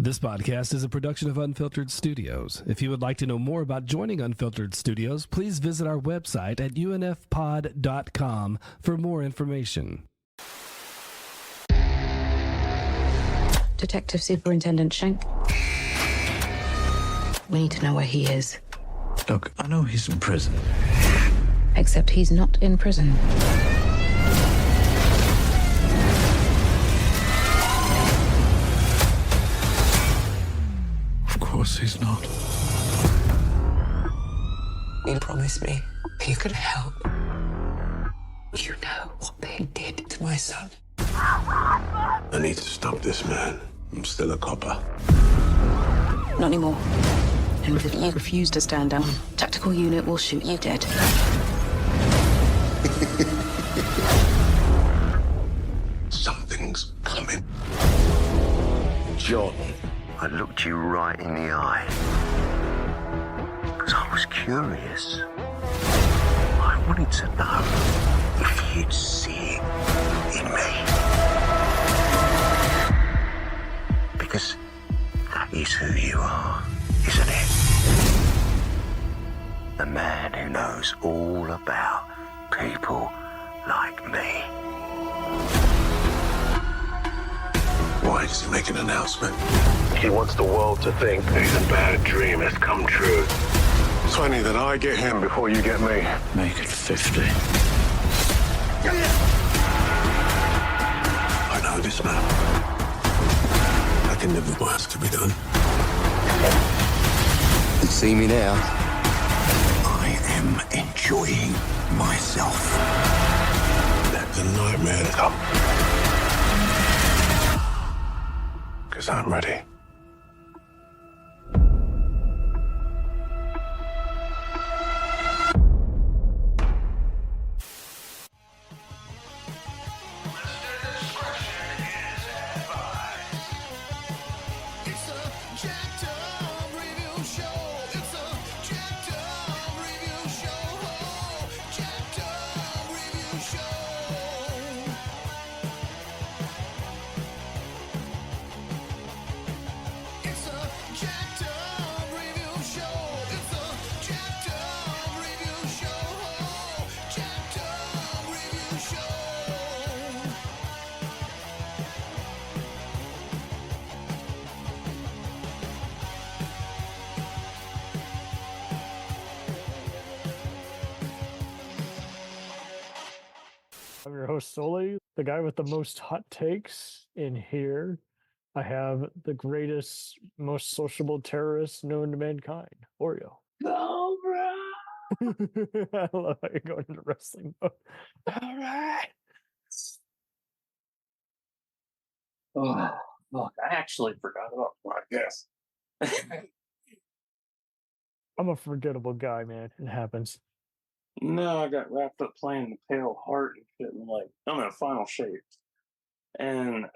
This podcast is a production of Unfiltered Studios. If you would like to know more about joining Unfiltered Studios, please visit our website at unfpod.com for more information. Detective Superintendent Schenk. We need to know where he is. Look, I know he's in prison. Except he's not in prison. Of course he's not. You promised me you could help. You know what they did to my son. I need to stop this man. I'm still a copper. Not anymore. And if you refuse to stand down, tactical unit will shoot you dead. Something's coming. John, I looked you right in the eye. Because I was curious. I wanted to know if you'd see it in me. Because that is who you are, isn't it? The man who knows all about people like me. Why does he make an announcement? He wants the world to think he's a bad dream has come true. It's funny that I get him before you get me. Make it 50. I know this man. I can live with what has to be done. See me now. I am enjoying myself. Let the nightmare come. Because I'm ready. I'm your host, Sully, the guy with the most hot takes in here. I have the greatest, most sociable terrorist known to mankind, Oreo. Cobra! I love how you're going into wrestling mode. All right. Oh, look, I actually forgot about podcast. I'm a forgettable guy, man. It happens. No, I got wrapped up playing the Pale Heart and shit, and like, I'm in a final shape. And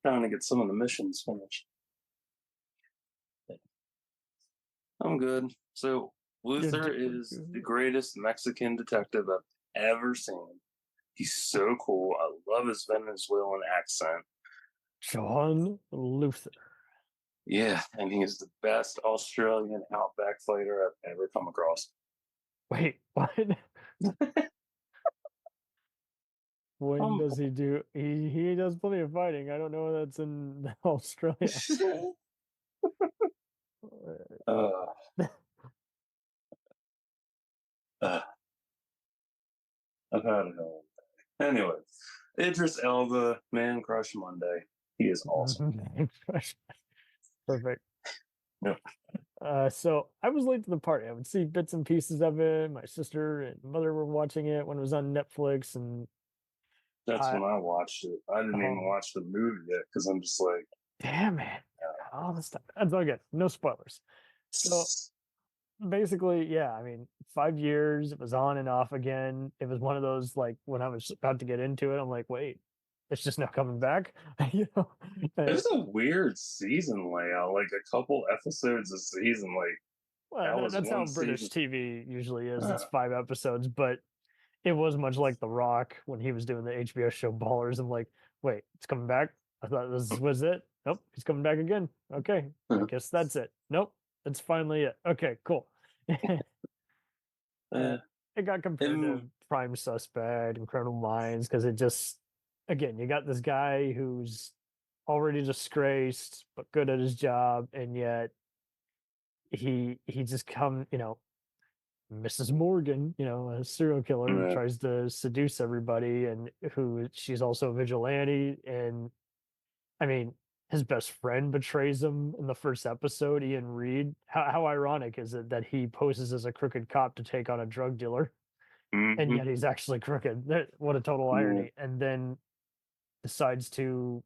trying to get some of the missions finished. I'm good. So, Luther is the greatest Mexican detective I've ever seen. He's so cool. I love his Venezuelan accent. John Luther. Yeah, and he is the best Australian outback fighter I've ever come across. Wait, what? When does he do? He does plenty of fighting. I don't know if that's in Australia. I've had it all day. Anyway, Idris Elba, Man Crush Monday. He is awesome. Perfect. Yep. So I was late to the party. I would see bits and pieces of it. My sister and mother were watching it when it was on Netflix, and That's when I watched it. I didn't even watch the movie yet because I'm just like, damn it, all this stuff. That's all good. No spoilers. So basically, yeah, I mean, 5 years, it was on and off again. It was one of those, like, when I was about to get into it, I'm like, wait, it's just not coming back. You know, it's a weird season layout. Like a couple episodes a season. Like, well, that's how British TV usually is. It's 5 episodes, but it was much like The Rock when he was doing the HBO show Ballers. I'm like, wait, it's coming back? I thought this was it. Nope, he's coming back again. Okay, I guess that's it. Nope, that's finally it. Okay, cool. Uh, It got compared to Prime Suspect and Criminal Minds because it just, again, you got this guy who's already disgraced but good at his job, and yet he just Mrs. Morgan, a serial killer who yeah. tries to seduce everybody, and who she's also a vigilante. And I mean, his best friend betrays him in the first episode, Ian Reed. How ironic is it that he poses as a crooked cop to take on a drug dealer, and Mhm. yet he's actually crooked? What a total irony. And then decides to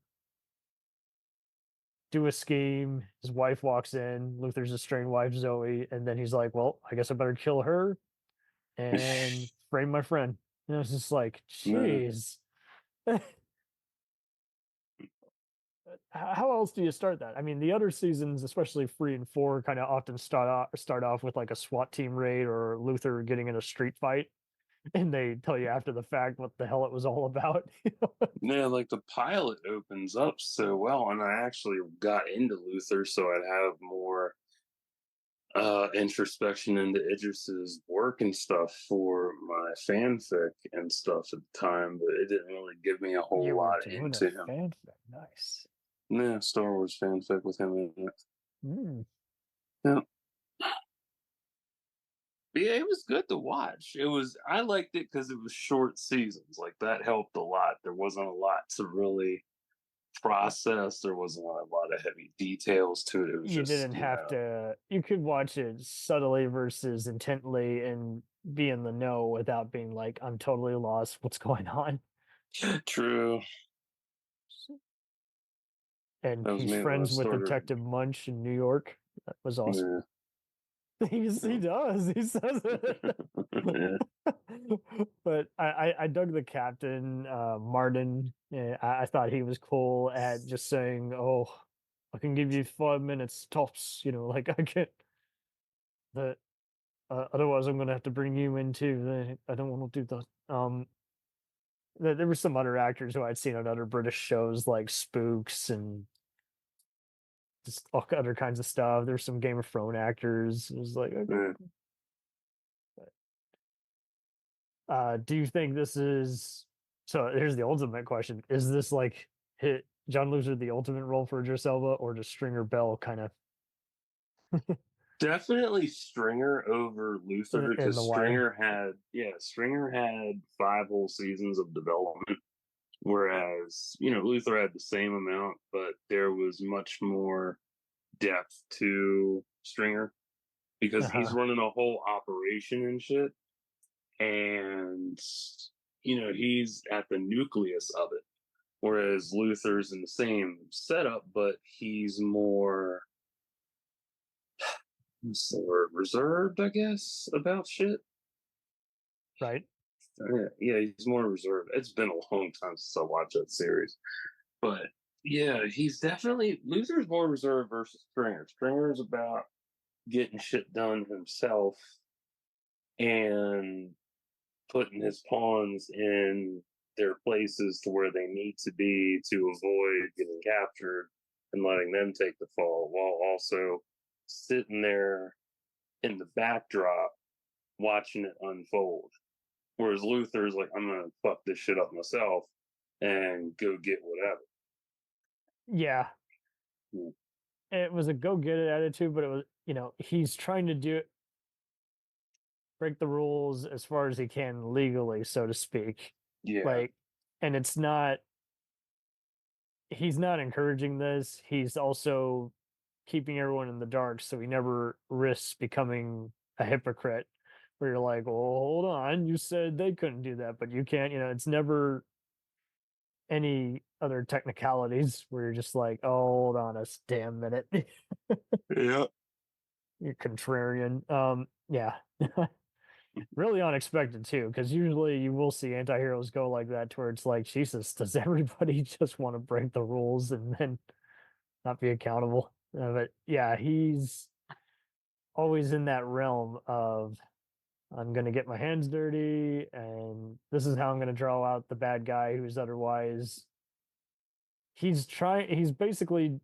do a scheme. His wife walks in, Luther's estranged wife, Zoe, and then he's like, well, I guess I better kill her and frame my friend. And it's just like, Yeah. jeez. How else do you start that? I mean, the other seasons, especially 3 and 4, kind of often start off with like a SWAT team raid or Luther getting in a street fight, and they tell you after the fact what the hell it was all about. Yeah, like the pilot opens up so well, and I actually got into Luther, so I'd have more introspection into Idris's work and stuff for my fanfic and stuff at the time, but it didn't really give me a whole You were lot doing into a him. fanfic, nice. Yeah, Star Wars fanfic with him in it. Mm. Yeah. But yeah, it was good to watch. I liked it because it was short seasons. Like that helped a lot. There wasn't a lot to really process. There wasn't a lot of heavy details to it. It was You just, didn't have to. You could watch it subtly versus intently and be in the know without being like, I'm totally lost. What's going on? true. And That was he's me when I friends with started. Detective Munch in New York. That was awesome. Yeah. He does. He says it. Yeah. But I dug the captain, Martin. Yeah, I thought he was cool at just saying, "Oh, I can give you 5 minutes tops." Like I can't. That otherwise, I'm gonna have to bring you in too. I don't want to do that. There were some other actors who I'd seen on other British shows like Spooks and just all other kinds of stuff. There's some Game of Thrones actors. It was like, okay. Do you think this is so? Here's the ultimate question: is this like hit John Loser the ultimate role for Idris Elba, or does Stringer Bell kind of Definitely Stringer over Luther in because the wire? Stringer had 5 whole seasons of development, whereas Luther had the same amount, but there was much more depth to Stringer because he's Uh-huh. running a whole operation and shit, and he's at the nucleus of it, whereas Luther's in the same setup, but he's more what's the word, reserved, I guess, about shit. Right. Yeah, he's more reserved. It's been a long time since I watched that series, but yeah, he's definitely Luther's more reserved versus Stringer. Stringer's about getting shit done himself and putting his pawns in their places to where they need to be to avoid getting captured and letting them take the fall, while also sitting there in the backdrop watching it unfold. Whereas Luther's like, I'm gonna fuck this shit up myself and go get whatever. Yeah. Mm. It was a go get it attitude, but it was he's trying to break the rules as far as he can legally, so to speak. Yeah. Like, and he's not encouraging this. He's also keeping everyone in the dark, so he never risks becoming a hypocrite. Where you're like, "Well, hold on, you said they couldn't do that, but you can't." It's never any other technicalities where you're just like, "Oh, hold on a damn minute, Yeah. you're contrarian." Yeah. Really unexpected too, because usually you will see anti-heroes go like that, to where it's like, Jesus, does everybody just want to break the rules and then not be accountable? But yeah, he's always in that realm of, I'm going to get my hands dirty, and this is how I'm going to draw out the bad guy who's otherwise he's basically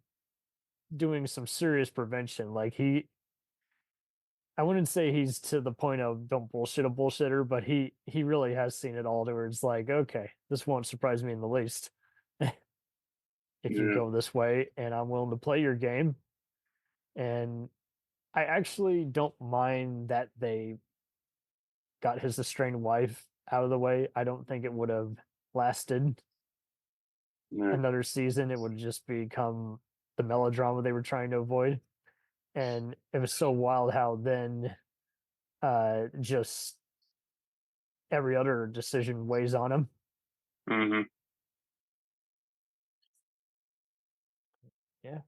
doing some serious prevention. Like I wouldn't say he's to the point of don't bullshit a bullshitter, but he really has seen it all to where it's like, okay, this won't surprise me in the least. If you Yeah. go this way, and I'm willing to play your game. And I actually don't mind that they got his estranged wife out of the way. I don't think it would have lasted Yeah. another season. It would just become the melodrama they were trying to avoid. And it was so wild how then just every other decision weighs on him. Mm-hmm. Yeah.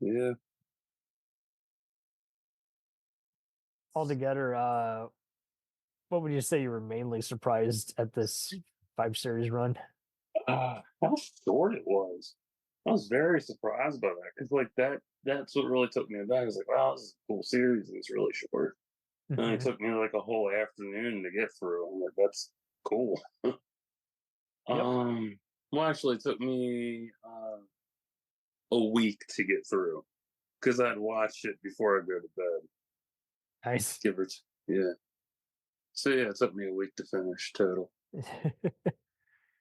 Yeah. Altogether, what would you say you were mainly surprised at this 5 series run? How short it was. I was very surprised by that because, like, that's what really took me aback. I was like, wow, this is a cool series and it's really short. And it Mhm. took me like a whole afternoon to get through. I'm like, that's cool. Yep. Well, actually, it took me a week to get through because I'd watch it before I go to bed. Nice. Give it, yeah. So yeah, it took me a week to finish total.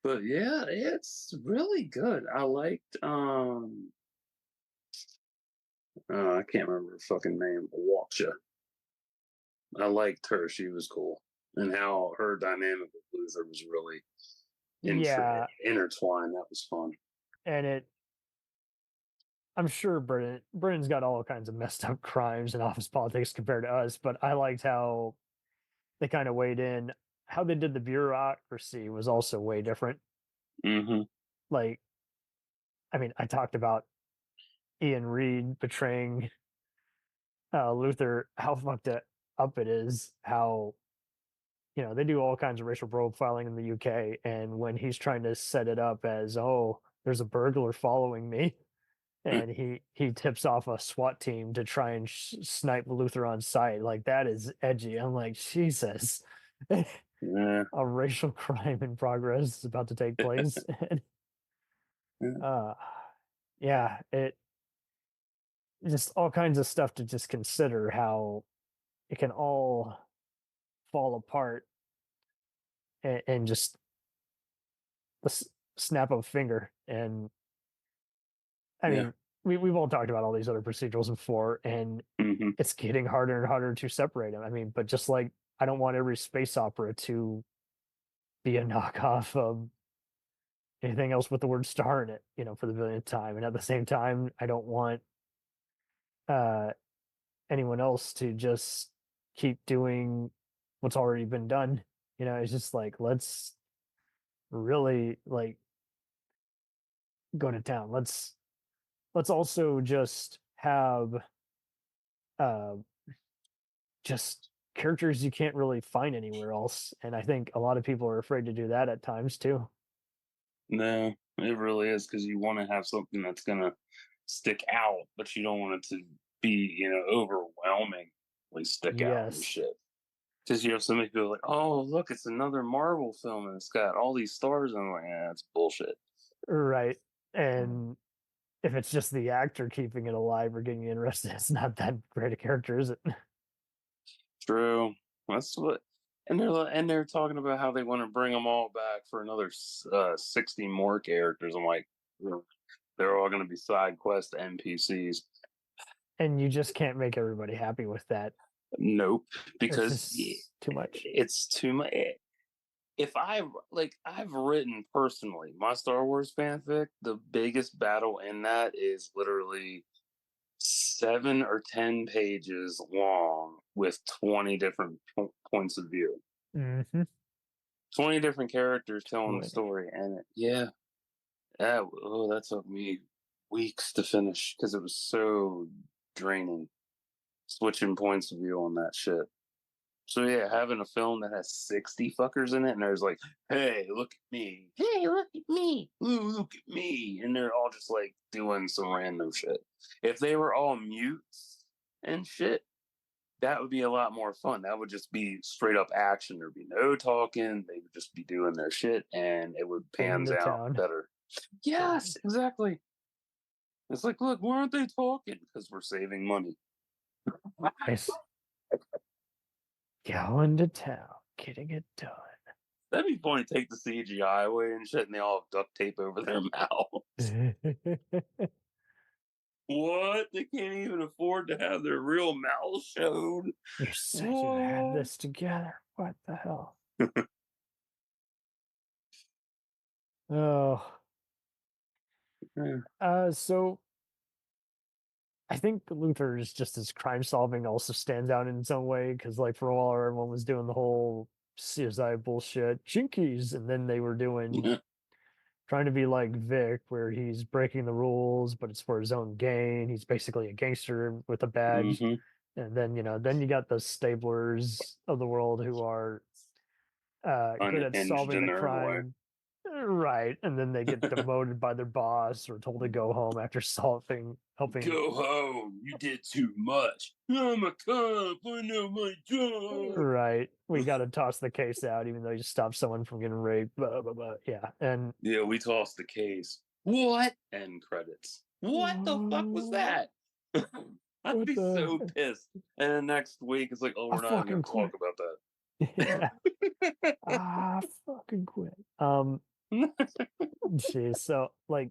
But yeah, it's really good. I liked I can't remember her fucking name. Waksha. I liked her. She was cool, and how her dynamic with Luther was really Yeah, intertwined. That was fun. and I'm sure Britain's got all kinds of messed up crimes and office politics compared to us, but I liked how they kind of weighed in. How they did the bureaucracy was also way different. Mm-hmm. Like, I mean, I talked about Ian Reed betraying Luther, how fucked up it is, how they do all kinds of racial profiling in the UK, and when he's trying to set it up as, oh, there's a burglar following me, and he tips off a SWAT team to try and snipe Luther on sight, like that is edgy. I'm like, Jesus. Yeah. A racial crime in progress is about to take place. uh yeah, it just all kinds of stuff to just consider how it can all fall apart and just the snap of a finger. And I Yeah. mean, we've all talked about all these other procedurals before, and Mm-hmm. it's getting harder and harder to separate them. I mean, but just like I don't want every space opera to be a knockoff of anything else with the word star in it, for the billionth time. And at the same time, I don't want uh anyone else to just keep doing what's already been done. It's just like, let's really like go to town. Let's also just have uh just characters you can't really find anywhere else. And I think a lot of people are afraid to do that at times too. No, it really is because you want to have something that's gonna stick out, but you don't want it to be, overwhelmingly stick out and Yes. shit. Because you have so many people like, oh, look, it's another Marvel film and it's got all these stars. And I'm like, yeah, that's bullshit. Right. And if it's just the actor keeping it alive or getting you interested, it's not that great a character, is it? True. That's what. And they're talking about how they want to bring them all back for another 60 more characters. I'm like, they're all going to be side quest NPCs. And you just can't make everybody happy with that. Nope, It's because just too much. it's too much. If I've written personally my Star Wars fanfic, the biggest battle in that is literally 7 or 10 pages long with 20 different points of view, Mm-hmm. 20 different characters telling the 20. story, and that took me weeks to finish because it was so draining switching points of view on that shit. So yeah, having a film that has 60 fuckers in it, and there's like, hey, look at me. Hey, look at me. Ooh, look at me. And they're all just like doing some random shit. If they were all mutes and shit, that would be a lot more fun. That would just be straight up action. There'd be no talking. They would just be doing their shit, and it would pans Into out town. better. Yes, exactly. It's like, look, why aren't they talking? Because we're saving money. Nice. Going to town, getting it done. That'd be funny. Take the CGI away and shit, and they all have duct tape over their mouths. What? They can't even afford to have their real mouths shown. You said you had this together. What the hell? Oh. So I think Luther is just as crime solving also stands out in some way because, like, for a while, everyone was doing the whole CSI bullshit, chinkies, and then they were doing trying to be like Vic, where he's breaking the rules, but it's for his own gain. He's basically a gangster with a badge. And then, then you got the stablers of the world who are good at Unhinged solving in the their own way. crime. Right. And then they get demoted by their boss or told to go home after helping. Go home. You did too much. I'm a cop. I know my job. Right. We got to toss the case out, even though you stopped someone from getting raped. Blah, blah, blah. Yeah. And yeah, we tossed the case. What? End credits. What the fuck was that? I'd be so pissed. And then next week, it's like, oh, we're not even going to talk about that. Yeah. Fucking quit. Geez. So, like,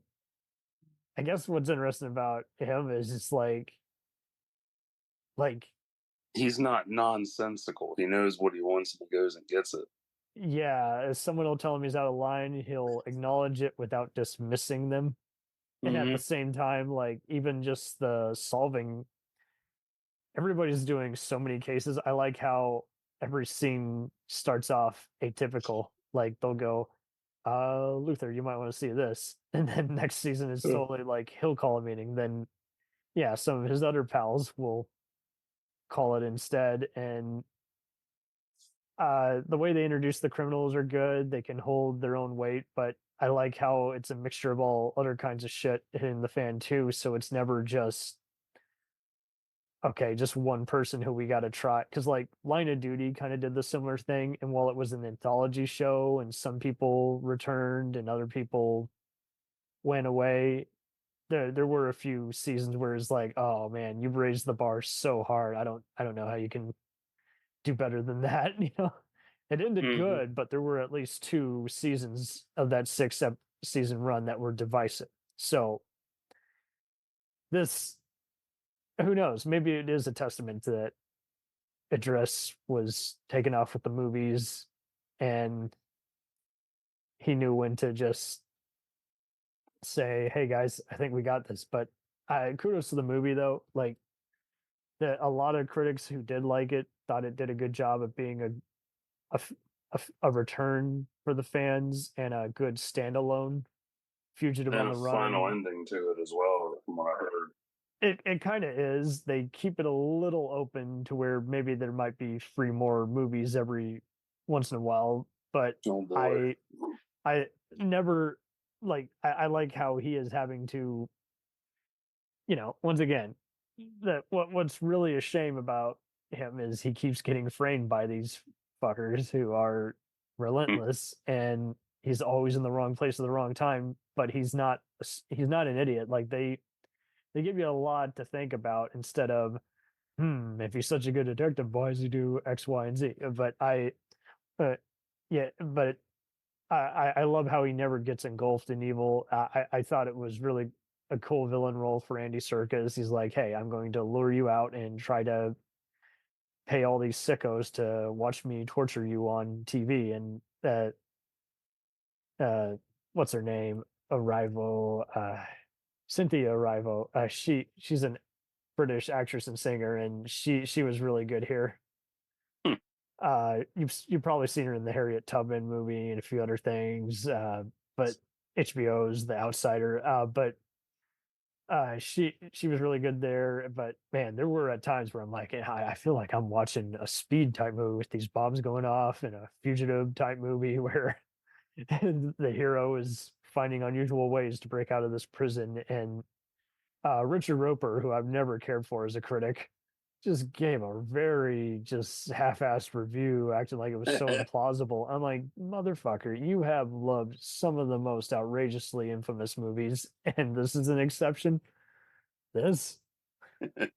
I guess what's interesting about him is just like he's not nonsensical. He knows what he wants and he goes and gets it. Yeah, if someone will tell him he's out of line, he'll acknowledge it without dismissing them. And at the same time, like, even just the solving, everybody's doing so many cases. I like how every scene starts off atypical. Like, they'll go, Luther, you might want to see this. And then next season is totally like he'll call a meeting. Then, yeah, some of his other pals will call it instead. And the way they introduce the criminals are good. They can hold their own weight, but I like how it's a mixture of all other kinds of shit hitting the fan too. So it's never just okay, just one person who we got to try. Because like Line of Duty kind of did the similar thing, and while it was an anthology show, and some people returned and other people went away, there were a few seasons where it's like, oh man, you've raised the bar so hard. I don't know how you can do better than that. It ended good, but there were at least 2 seasons of that 6-season run that were divisive. So this, who knows, maybe it is a testament to that Idris was taken off with the movies and he knew when to just say, hey guys, I think we got this. But kudos to the movie though. Like, a lot of critics who did like it thought it did a good job of being a return for the fans and a good standalone fugitive and on the run. Final ending to it as well, from what I heard. It kind of is. They keep it a little open to where maybe there might be 3 more movies every once in a while. But I never like. I like how he is having to. Once again, what's really a shame about him is he keeps getting framed by these fuckers who are relentless, and he's always in the wrong place at the wrong time. But he's not an idiot. Like they give you a lot to think about instead of, if he's such a good detective, why does he do X, Y, and Z? But I love how he never gets engulfed in evil. I thought it was really a cool villain role for Andy Serkis. He's like, hey, I'm going to lure you out and try to pay all these sickos to watch me torture you on TV. And what's her name? Cynthia Erivo. She's an British actress and singer, and she was really good here. You've probably seen her in the Harriet Tubman movie and a few other things, but HBO's The Outsider. But she was really good there. But man, there were at times where I'm like, I feel like I'm watching a Speed type movie with these bombs going off, and a Fugitive type movie where the hero is finding unusual ways to break out of this prison. And Richard Roper, who I've never cared for as a critic, just gave a very just half-assed review, acting like it was so implausible. I'm like, motherfucker, you have loved some of the most outrageously infamous movies, and this is an exception. This, I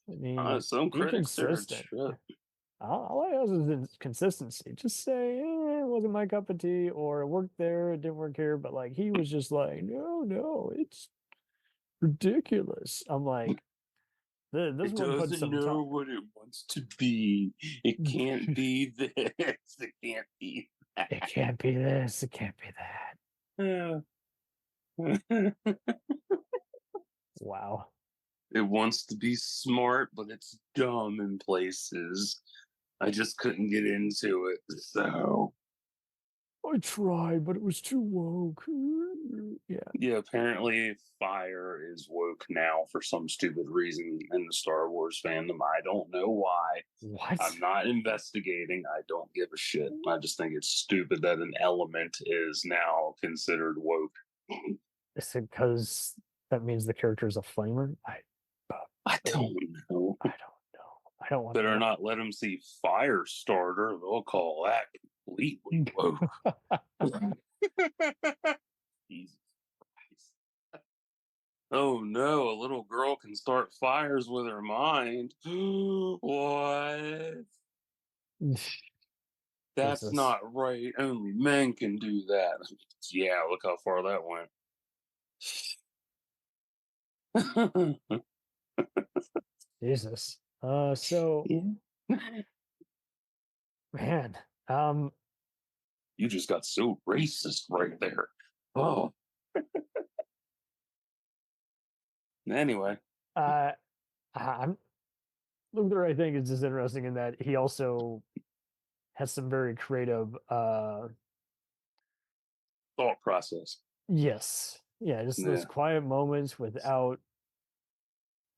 mean, Some be critics are consistent. shit. All I ask is consistency. Just say, it wasn't my cup of tea, or it worked there, it didn't work here. But like, he was just like, no, it's ridiculous. I'm like, this It one put doesn't some know time. what it wants to be. It can't be this. It can't be that. It can't be this. It can't be that. Wow. It wants to be smart, but it's dumb in places. I just couldn't get into it, so I tried, but it was too woke. Yeah. yeah. Apparently, fire is woke now for some stupid reason in the Star Wars fandom. I don't know why. What? I'm not investigating. I don't give a shit. I just think it's stupid that an element is now considered woke. Is it because that means the character is a flamer? I don't know. I don't know. I don't want Better to not let them see Firestarter. They'll call that completely woke. Jesus Christ. Oh no, a little girl can start fires with her mind. What? That's Jesus. not right. Only men can do that. Yeah, look how far that went. Jesus. So Yeah. man, You just got so racist right there. Oh. Anyway. I'm Luther, I think, is just interesting in that he also has some very creative Thought process. yes. Yeah, just those Yeah. quiet moments without,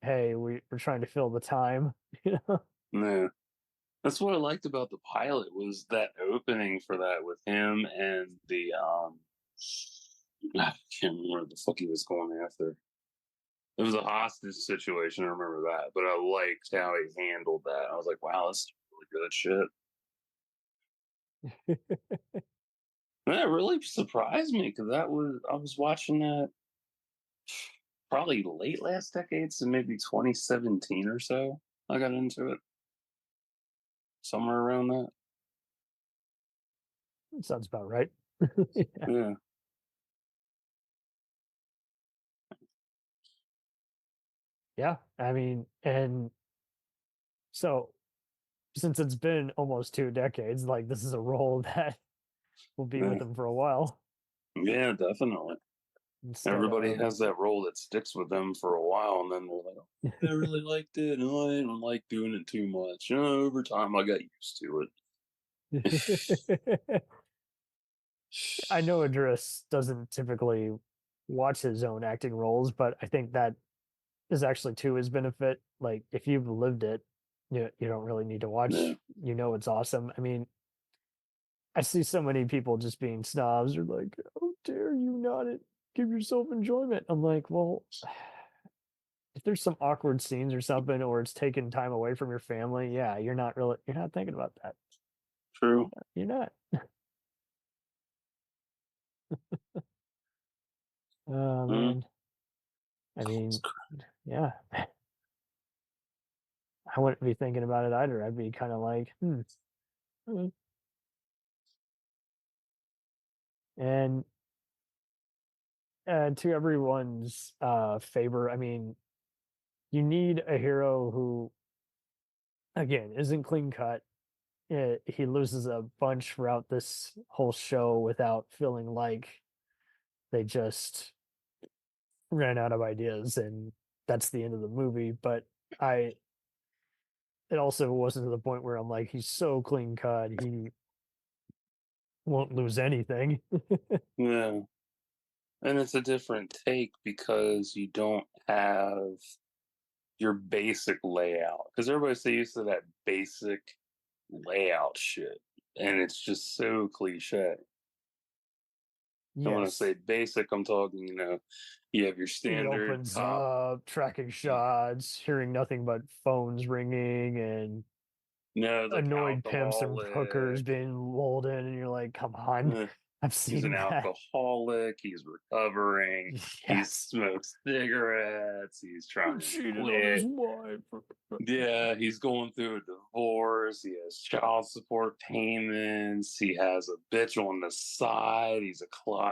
hey, we're trying to fill the time. You know? Yeah. That's what I liked about the pilot was that opening for that with him and the I can't remember what the fuck he was going after. It was a hostage situation, I remember that, but I liked how he handled that. I was like, wow, that's really good shit. That really surprised me because I was watching that probably late last decade, so maybe 2017 or so. I got into it. Somewhere around that. Sounds about right. Yeah. Yeah, I mean, and so since it's been almost 2 decades, like this is a role that will be Yeah. with him for a while. Yeah, definitely. Instead Everybody of, has that role that sticks with them for a while, and then they're like, oh, I really liked it. No, I didn't like doing it too much. Over time, I got used to it. I know Idris doesn't typically watch his own acting roles, but I think that is actually to his benefit. Like if you've lived it, you don't really need to watch. Yeah. You know it's awesome. I mean, I see so many people just being snobs or like, "Oh, dare you not give yourself enjoyment?" I'm like, well, if there's some awkward scenes or something, or it's taking time away from your family, yeah, you're not thinking about that. True. You're not. Oh man. I mean, yeah. I wouldn't be thinking about it either. I'd be kind of like, hmm. And to everyone's favor, I mean, you need a hero who, again, isn't clean cut. He loses a bunch throughout this whole show without feeling like they just ran out of ideas and that's the end of the movie. But it also wasn't to the point where I'm like, he's so clean cut, he won't lose anything. Yeah. And it's a different take because you don't have your basic layout. Because everybody's so used to that basic layout shit. And it's just so cliche. And when I Yes. say basic, I'm talking, You have your He standard opens cop. up, tracking shots, hearing nothing but phones ringing and No, like annoyed pimps and hookers alcoholic. being lulled in, and you're like, come on, Eh, I've He's seen an that. alcoholic. He's recovering. He Yes. smokes cigarettes. He's trying to Cheated on quit. his wife. Yeah, he's going through a divorce. He has child support payments. He has a bitch on the side.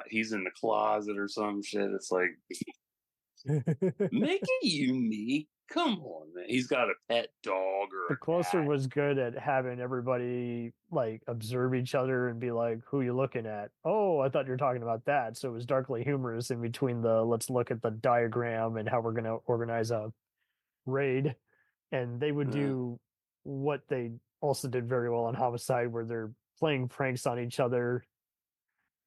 He's in the closet or some shit. It's like, make it unique. Come on, man. He's got a pet dog or The a Closer cat. was good at having everybody like observe each other and be like, "Who you looking at?" Oh, I thought you were talking about that. So it was darkly humorous in between the let's look at the diagram and how we're going to organize a raid. And they would Yeah. do what they also did very well on Homicide, where they're playing pranks on each other,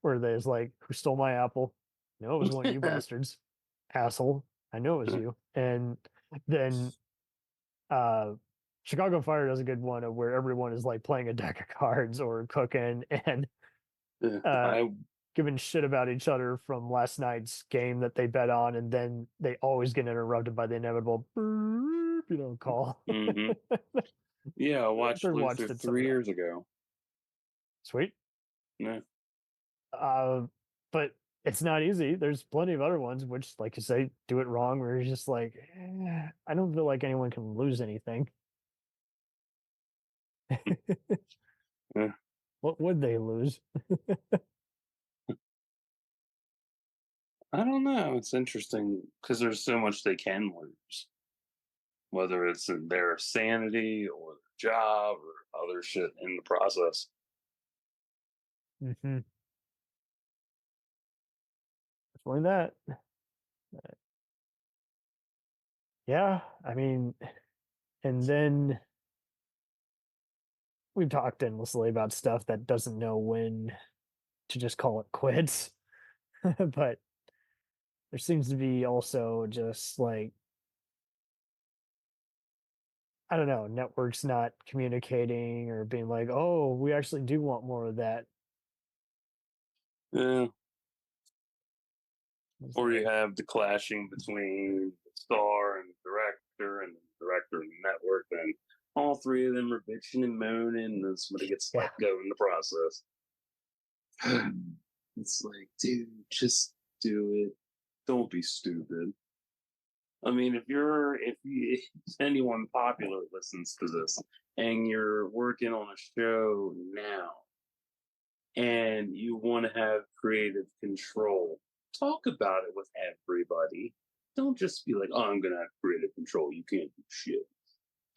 where there's like, "Who stole my apple?" No, it was one of you bastards, asshole. I know it was you. And then Chicago Fire does a good one of where everyone is like playing a deck of cards or cooking and I giving shit about each other from last night's game that they bet on, and then they always get interrupted by the inevitable call. mhm. Yeah, I watched After Luther watched it some 3 of that. years ago. Sweet. Yeah. But it's not easy. There's plenty of other ones which, like you say, do it wrong, where you're just like, I don't feel like anyone can lose anything. Yeah. What would they lose? I don't know. It's interesting because there's so much they can lose, whether it's in their sanity or their job or other shit in the process. Mm-hmm. Definitely that. Yeah, I mean, and then we've talked endlessly about stuff that doesn't know when to just call it quits. But there seems to be also just like, I don't know, networks not communicating or being like, oh, we actually do want more of that. Yeah. It's Or you like, have the clashing between the star and the director and the director and the network, and all three of them are bitching and moaning, and then somebody gets let go in the process. It's like, dude, just do it. Don't be stupid. I mean, if anyone popular listens to this and you're working on a show now and you want to have creative control, talk about it with everybody. Don't just be like, oh, I'm going to have creative control. You can't do shit.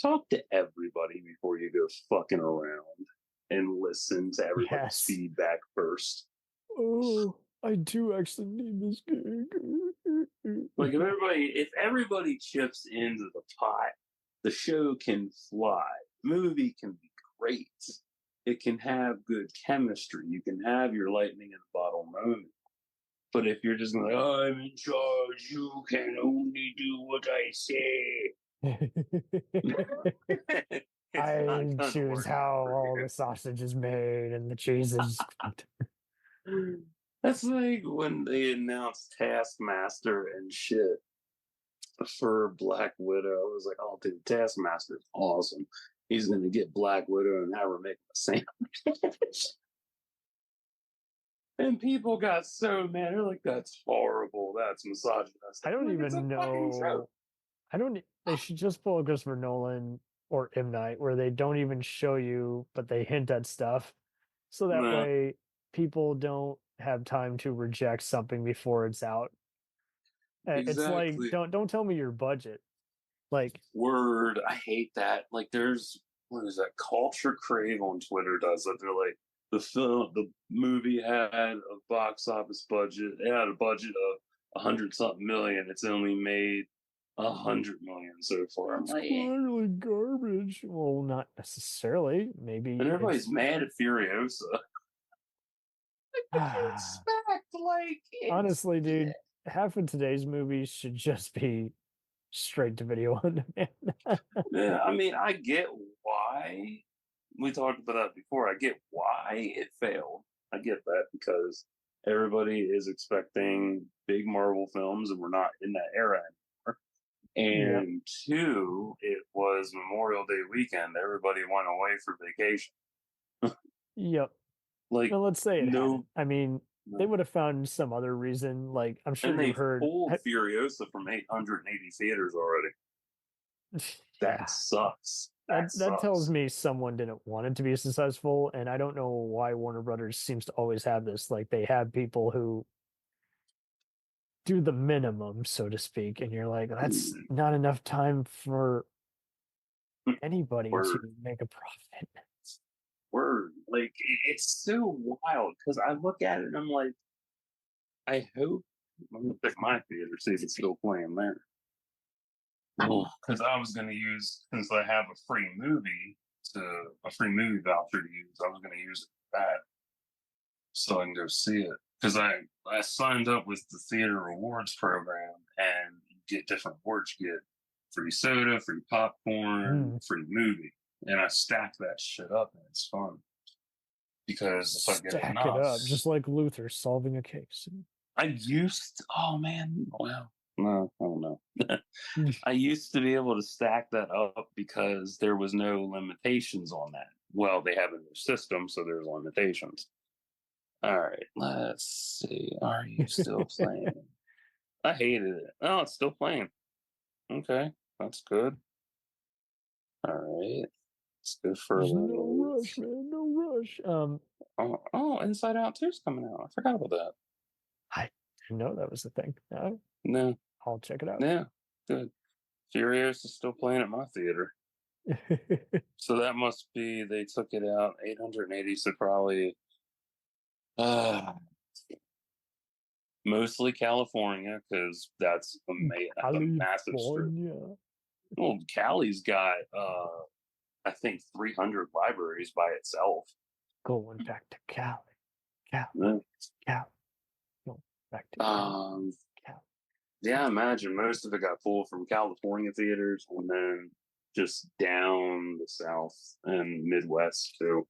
Talk to everybody before you go fucking around and listen to everybody's yes. feedback first. Oh, I do actually need this gig. Like if everybody chips into the pot, the show can fly. The movie can be great. It can have good chemistry. You can have your lightning in a bottle moment. But if you're just like, oh, I'm in charge, you can only do what I say. I choose how all the sausage is made and the cheese is cooked. That's like when they announced Taskmaster and shit for Black Widow. I was like, oh, dude, Taskmaster's awesome. He's going to get Black Widow and have her make a sandwich. And people got so mad. They're like, that's horrible. That's misogynist. I don't even know. They should just pull a Christopher Nolan or M. Night where they don't even show you, but they hint at stuff. So that way people don't have time to reject something before it's out. Exactly. It's like, don't tell me your budget. Like, word, I hate that. Like, what is that? Culture Crave on Twitter does that. They're like, the movie had a box office budget. It had a budget of 100-something million. It's only made 100 million so far. I'm like, clearly garbage. Well, not necessarily. Maybe. And everybody's mad at Furiosa. What do you expect? Like, honestly, dude, half of today's movies should just be straight to video on demand. Yeah, I mean, I get why. We talked about that before. I get why it failed. I get that because Everybody is expecting big Marvel films, and we're not in that era anymore. Yep. And two, it was Memorial Day weekend. Everybody went away for vacation. Yep. Like, Well, let's say it no, hadn't. I mean, they no. would have found some other reason. Like, I'm sure And you they've heard. pulled Furiosa from 880 theaters already. That Yeah. sucks. That tells Sucks. me someone didn't want it to be successful, and I don't know why Warner Brothers seems to always have this. Like, they have people who do the minimum, so to speak, and you're like, that's not enough time for anybody Word. to make a profit. Word. Like, it's so wild because I look at it and I'm like, I hope I'm gonna pick my theater, see if it's still playing there. Because I was gonna use, since I have a free movie voucher to use, I was gonna use that so I can go see it. Because I signed up with the theater rewards program, and you get different rewards. You get free soda, free popcorn, free movie, and I stack that shit up, and it's fun. Because if I get Stack enough, it up, just like Luther solving a case. oh man, well, no, I don't know. I used to be able to stack that up because there was no limitations on that. Well, they have a new system, so there's limitations. All right, let's see. Are you still playing? I hated it. Oh, it's still playing. Okay, that's good. All right, it's good for a There's no little. rush, man, no rush. Oh, Inside Out 2 is coming out. I forgot about that. I didn't know that was the thing. No, I'll check it out. yeah, good. Furious is still playing at my theater. So that must be, they took it out 880, so probably mostly California, because that's a massive strip. California. Well, Cali's got I think 300 libraries by itself. Going back to Cali. Yeah. Cali. Going back to Cali. Yeah, imagine most of it got pulled from California theaters, and then just down the South and Midwest too.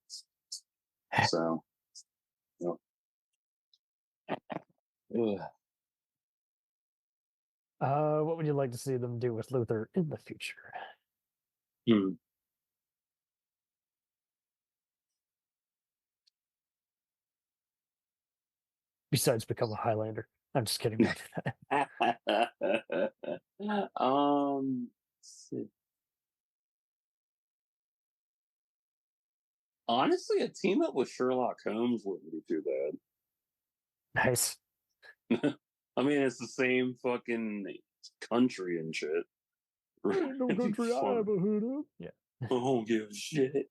So, yep. What would you like to see them do with Luther in the future? Besides become a Highlander. I'm just kidding. Honestly, a team up with Sherlock Holmes wouldn't be too bad. Nice. I mean, it's the same fucking country and shit. Ain't no country I ever heard of. Yeah. I don't give a shit.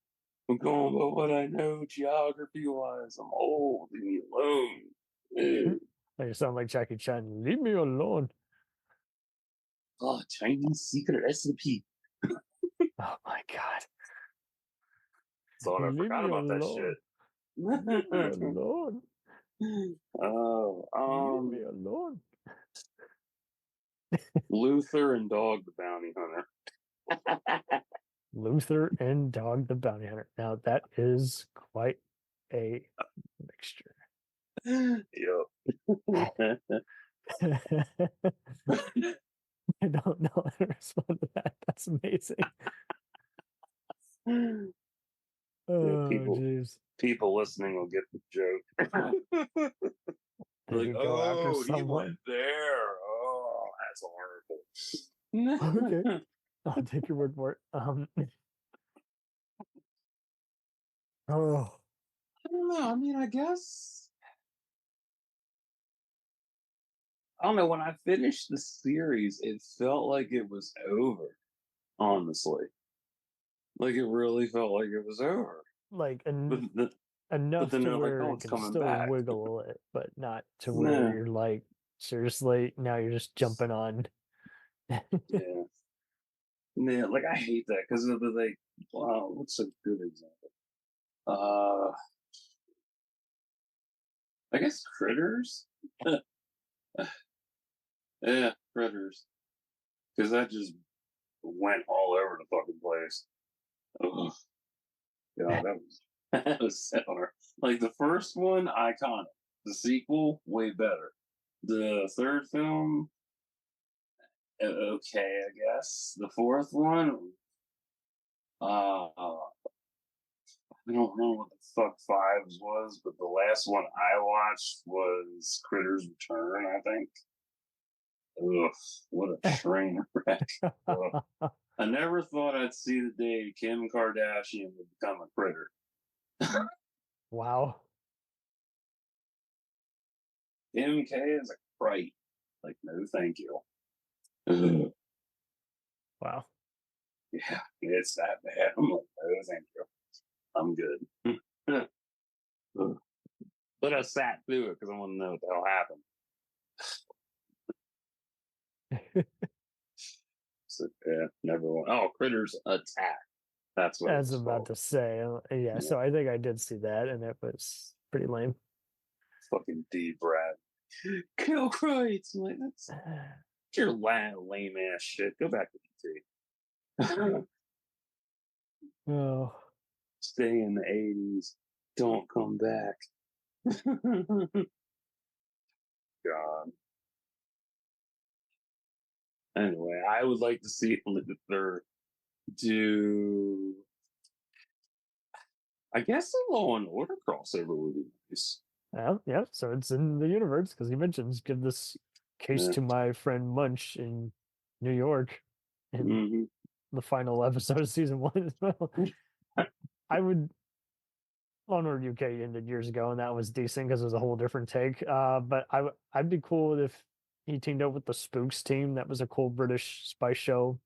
I'm going by what I know geography wise. I'm old. Leave me alone. You sound like Jackie Chan. Leave me alone. Oh, Chinese secret recipe. Oh my god. Thought I forgot about that shit. Leave me alone. Oh, leave me alone. Luther and Dog the Bounty Hunter. Luther and Dog the Bounty Hunter. Now that is quite a mixture. Yep. I don't know how to respond to that. That's amazing. Oh, jeez. People listening will get the joke. Like, oh, he went there. Oh, that's horrible. Okay, I'll take your word for it. Oh, I don't know. I mean, I guess I don't know. When I finished the series, it felt like it was over. Honestly, like it really felt like it was over. like but enough then to they're where like, oh, it it's can coming still back. wiggle it, but not to where you're like, seriously, now you're just jumping on. Yeah. Yeah, like I hate that because of the like. Wow, what's a good example? I guess Critters. Yeah, Critters. Because that just went all over the fucking place. Oh, God, that was that was sour. Like the first one, iconic. The sequel, way better. The third film, okay, I guess. The fourth one, I don't know what the fuck Fives was, but the last one I watched was Critters Return, I think. Ugh, what a train wreck. Ugh. I never thought I'd see the day Kim Kardashian would become a critter. Wow. MK is a crate. Like, no, thank you. Ugh. Wow. Yeah, it's that bad. I'm like, no, thank you. I'm good. Ugh. But I sat through it because I want to know what the hell happened. So, yeah, never won. Oh, Critters Attack. That's what I it was was about called. to say. Yeah, so I think I did see that, and it was pretty lame. Fucking D. Brad. Kill crates. I'm like, that's your lame ass shit. Go back to ET. Oh, Stay in the 80s. Don't come back. God. Anyway, I would like to see Luther do. I guess the Law and Order crossover would be nice. yeah. So it's in the universe because he mentions give this case Yeah. to my friend Munch in New York in Mhm. the final episode of season 1 as well. I would. Law and Order UK ended years ago, and that was decent because it was a whole different take. But I'd be cool if he teamed up with the Spooks team. That was a cool British spy show.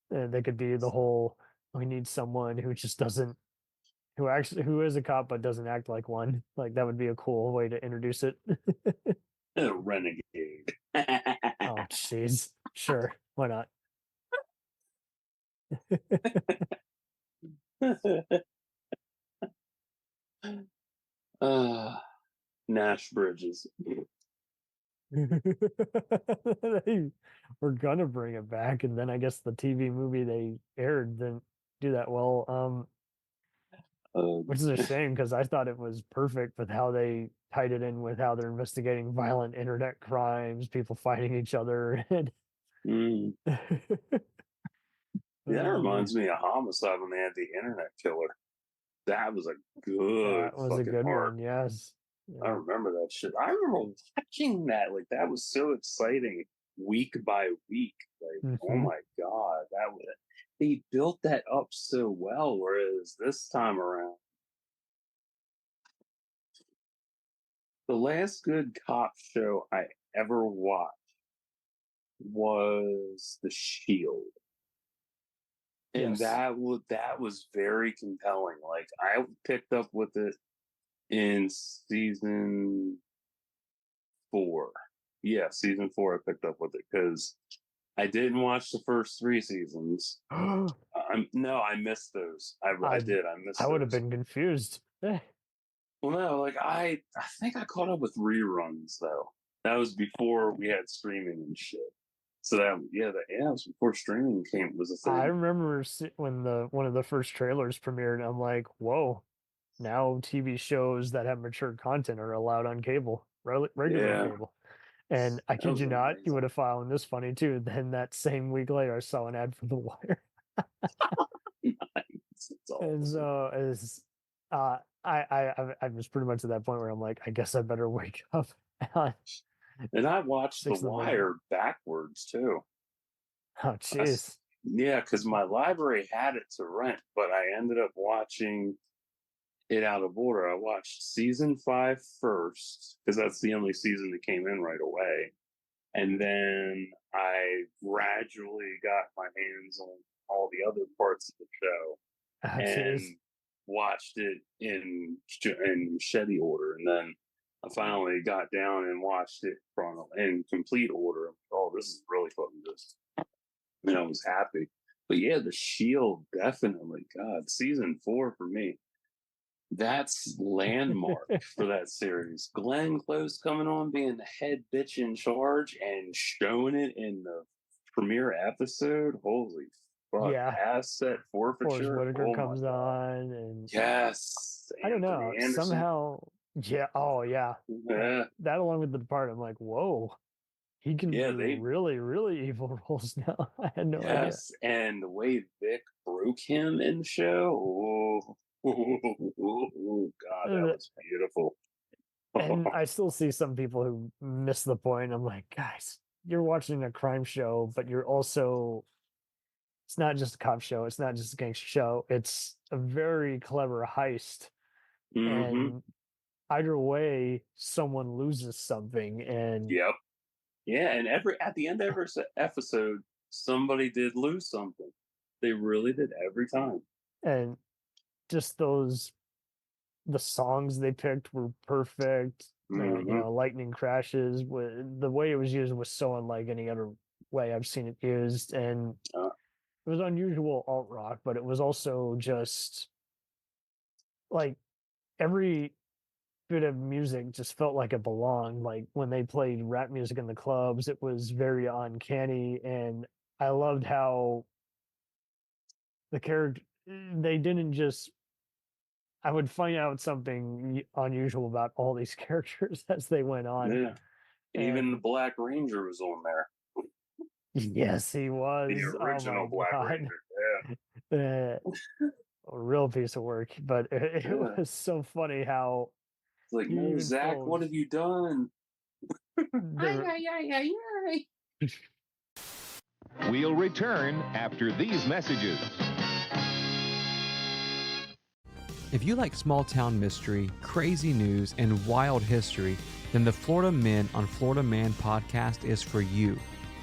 And they could be the whole. We need someone who just doesn't, who is a cop but doesn't act like one. Like that would be a cool way to introduce it. A renegade. Oh, jeez. Sure, why not? Nash Bridges. They were gonna bring it back, and then I guess the TV movie they aired didn't do that well. Which is a shame because I thought it was perfect with how they tied it in with how they're investigating violent internet crimes, people fighting each other. And Mm. Yeah, that reminds me of Homicide when they had the internet killer. That was a good that was a fucking good arc. one, yes. I remember that shit. I remember watching that. Like that was so exciting week by week. Like, oh Mhm. my god, that was they built that up so well. Whereas this time around, the last good cop show I ever watched was The Shield. And Yes. that was very compelling. Like I picked up with it in season 4. Yeah, season 4 I picked up with it because I didn't watch the first 3 seasons. No, I missed those. I did. I missed. I would have those. been confused. Well, no, like I think I caught up with reruns though. That was before we had streaming and shit. So that it was before streaming was a I thing. remember when one of the first trailers premiered, I'm like, whoa, now TV shows that have mature content are allowed on cable, regular Yeah, cable. And I that kid was you not, you amazing. would have found this funny too. Then that same week later, I saw an ad for The Wire. Nice. It's And awesome. so as I was pretty much at that point where I'm like, I guess I better wake up at And I watched The 6 in the morning. Wire backwards too. Oh, jeez. Yeah, because my library had it to rent, but I ended up watching it out of order. I watched season 5 first because that's the only season that came in right away. And then I gradually got my hands on all the other parts of the show Oh, and jeez. watched it in machete order. And then I finally got down and watched it in complete order. Oh, this is really fucking good. And I was happy. But yeah, The Shield, definitely. God, season 4 for me. That's landmark for that series. Glenn Close coming on, being the head bitch in charge and showing it in the premiere episode. Holy fuck. Yeah. Asset Forrest forfeiture. Whitaker Oh my comes God. on, and Yes. I don't know. Anthony Anderson. Somehow Yeah. Oh, yeah. Yeah, That along with the Departed, I'm like, whoa, he can yeah, do they really, really evil roles now. I had no idea. yes, and the way Vic broke him in the show, God, that Uh, was beautiful. And I still see some people who miss the point. I'm like, guys, you're watching a crime show, but you're also, it's not just a cop show. It's not just a gangster show. It's a very clever heist. Hmm. And either way, someone loses something. And, Yep. Yeah, and at the end of every episode, somebody did lose something. They really did every time. and just the songs they picked were perfect. Hmm. Lightning crashes. The way it was used was so unlike any other way I've seen it used. And Uh, it was unusual alt rock, but it was also just like every bit of music just felt like it belonged. Like when they played rap music in the clubs, it was very uncanny. And I loved how the character, they didn't just, I would find out something unusual about all these characters as they went on. yeah. Even the And Black Ranger was on there. yes, he was. The Oh my original Black God. Ranger. A real piece of work. But it Yeah. was so funny how It's like, he no, even Zach, what films have you done? the We'll return after these messages. If you like small town mystery, crazy news, and wild history, then the Florida Men on Florida Man podcast is for you.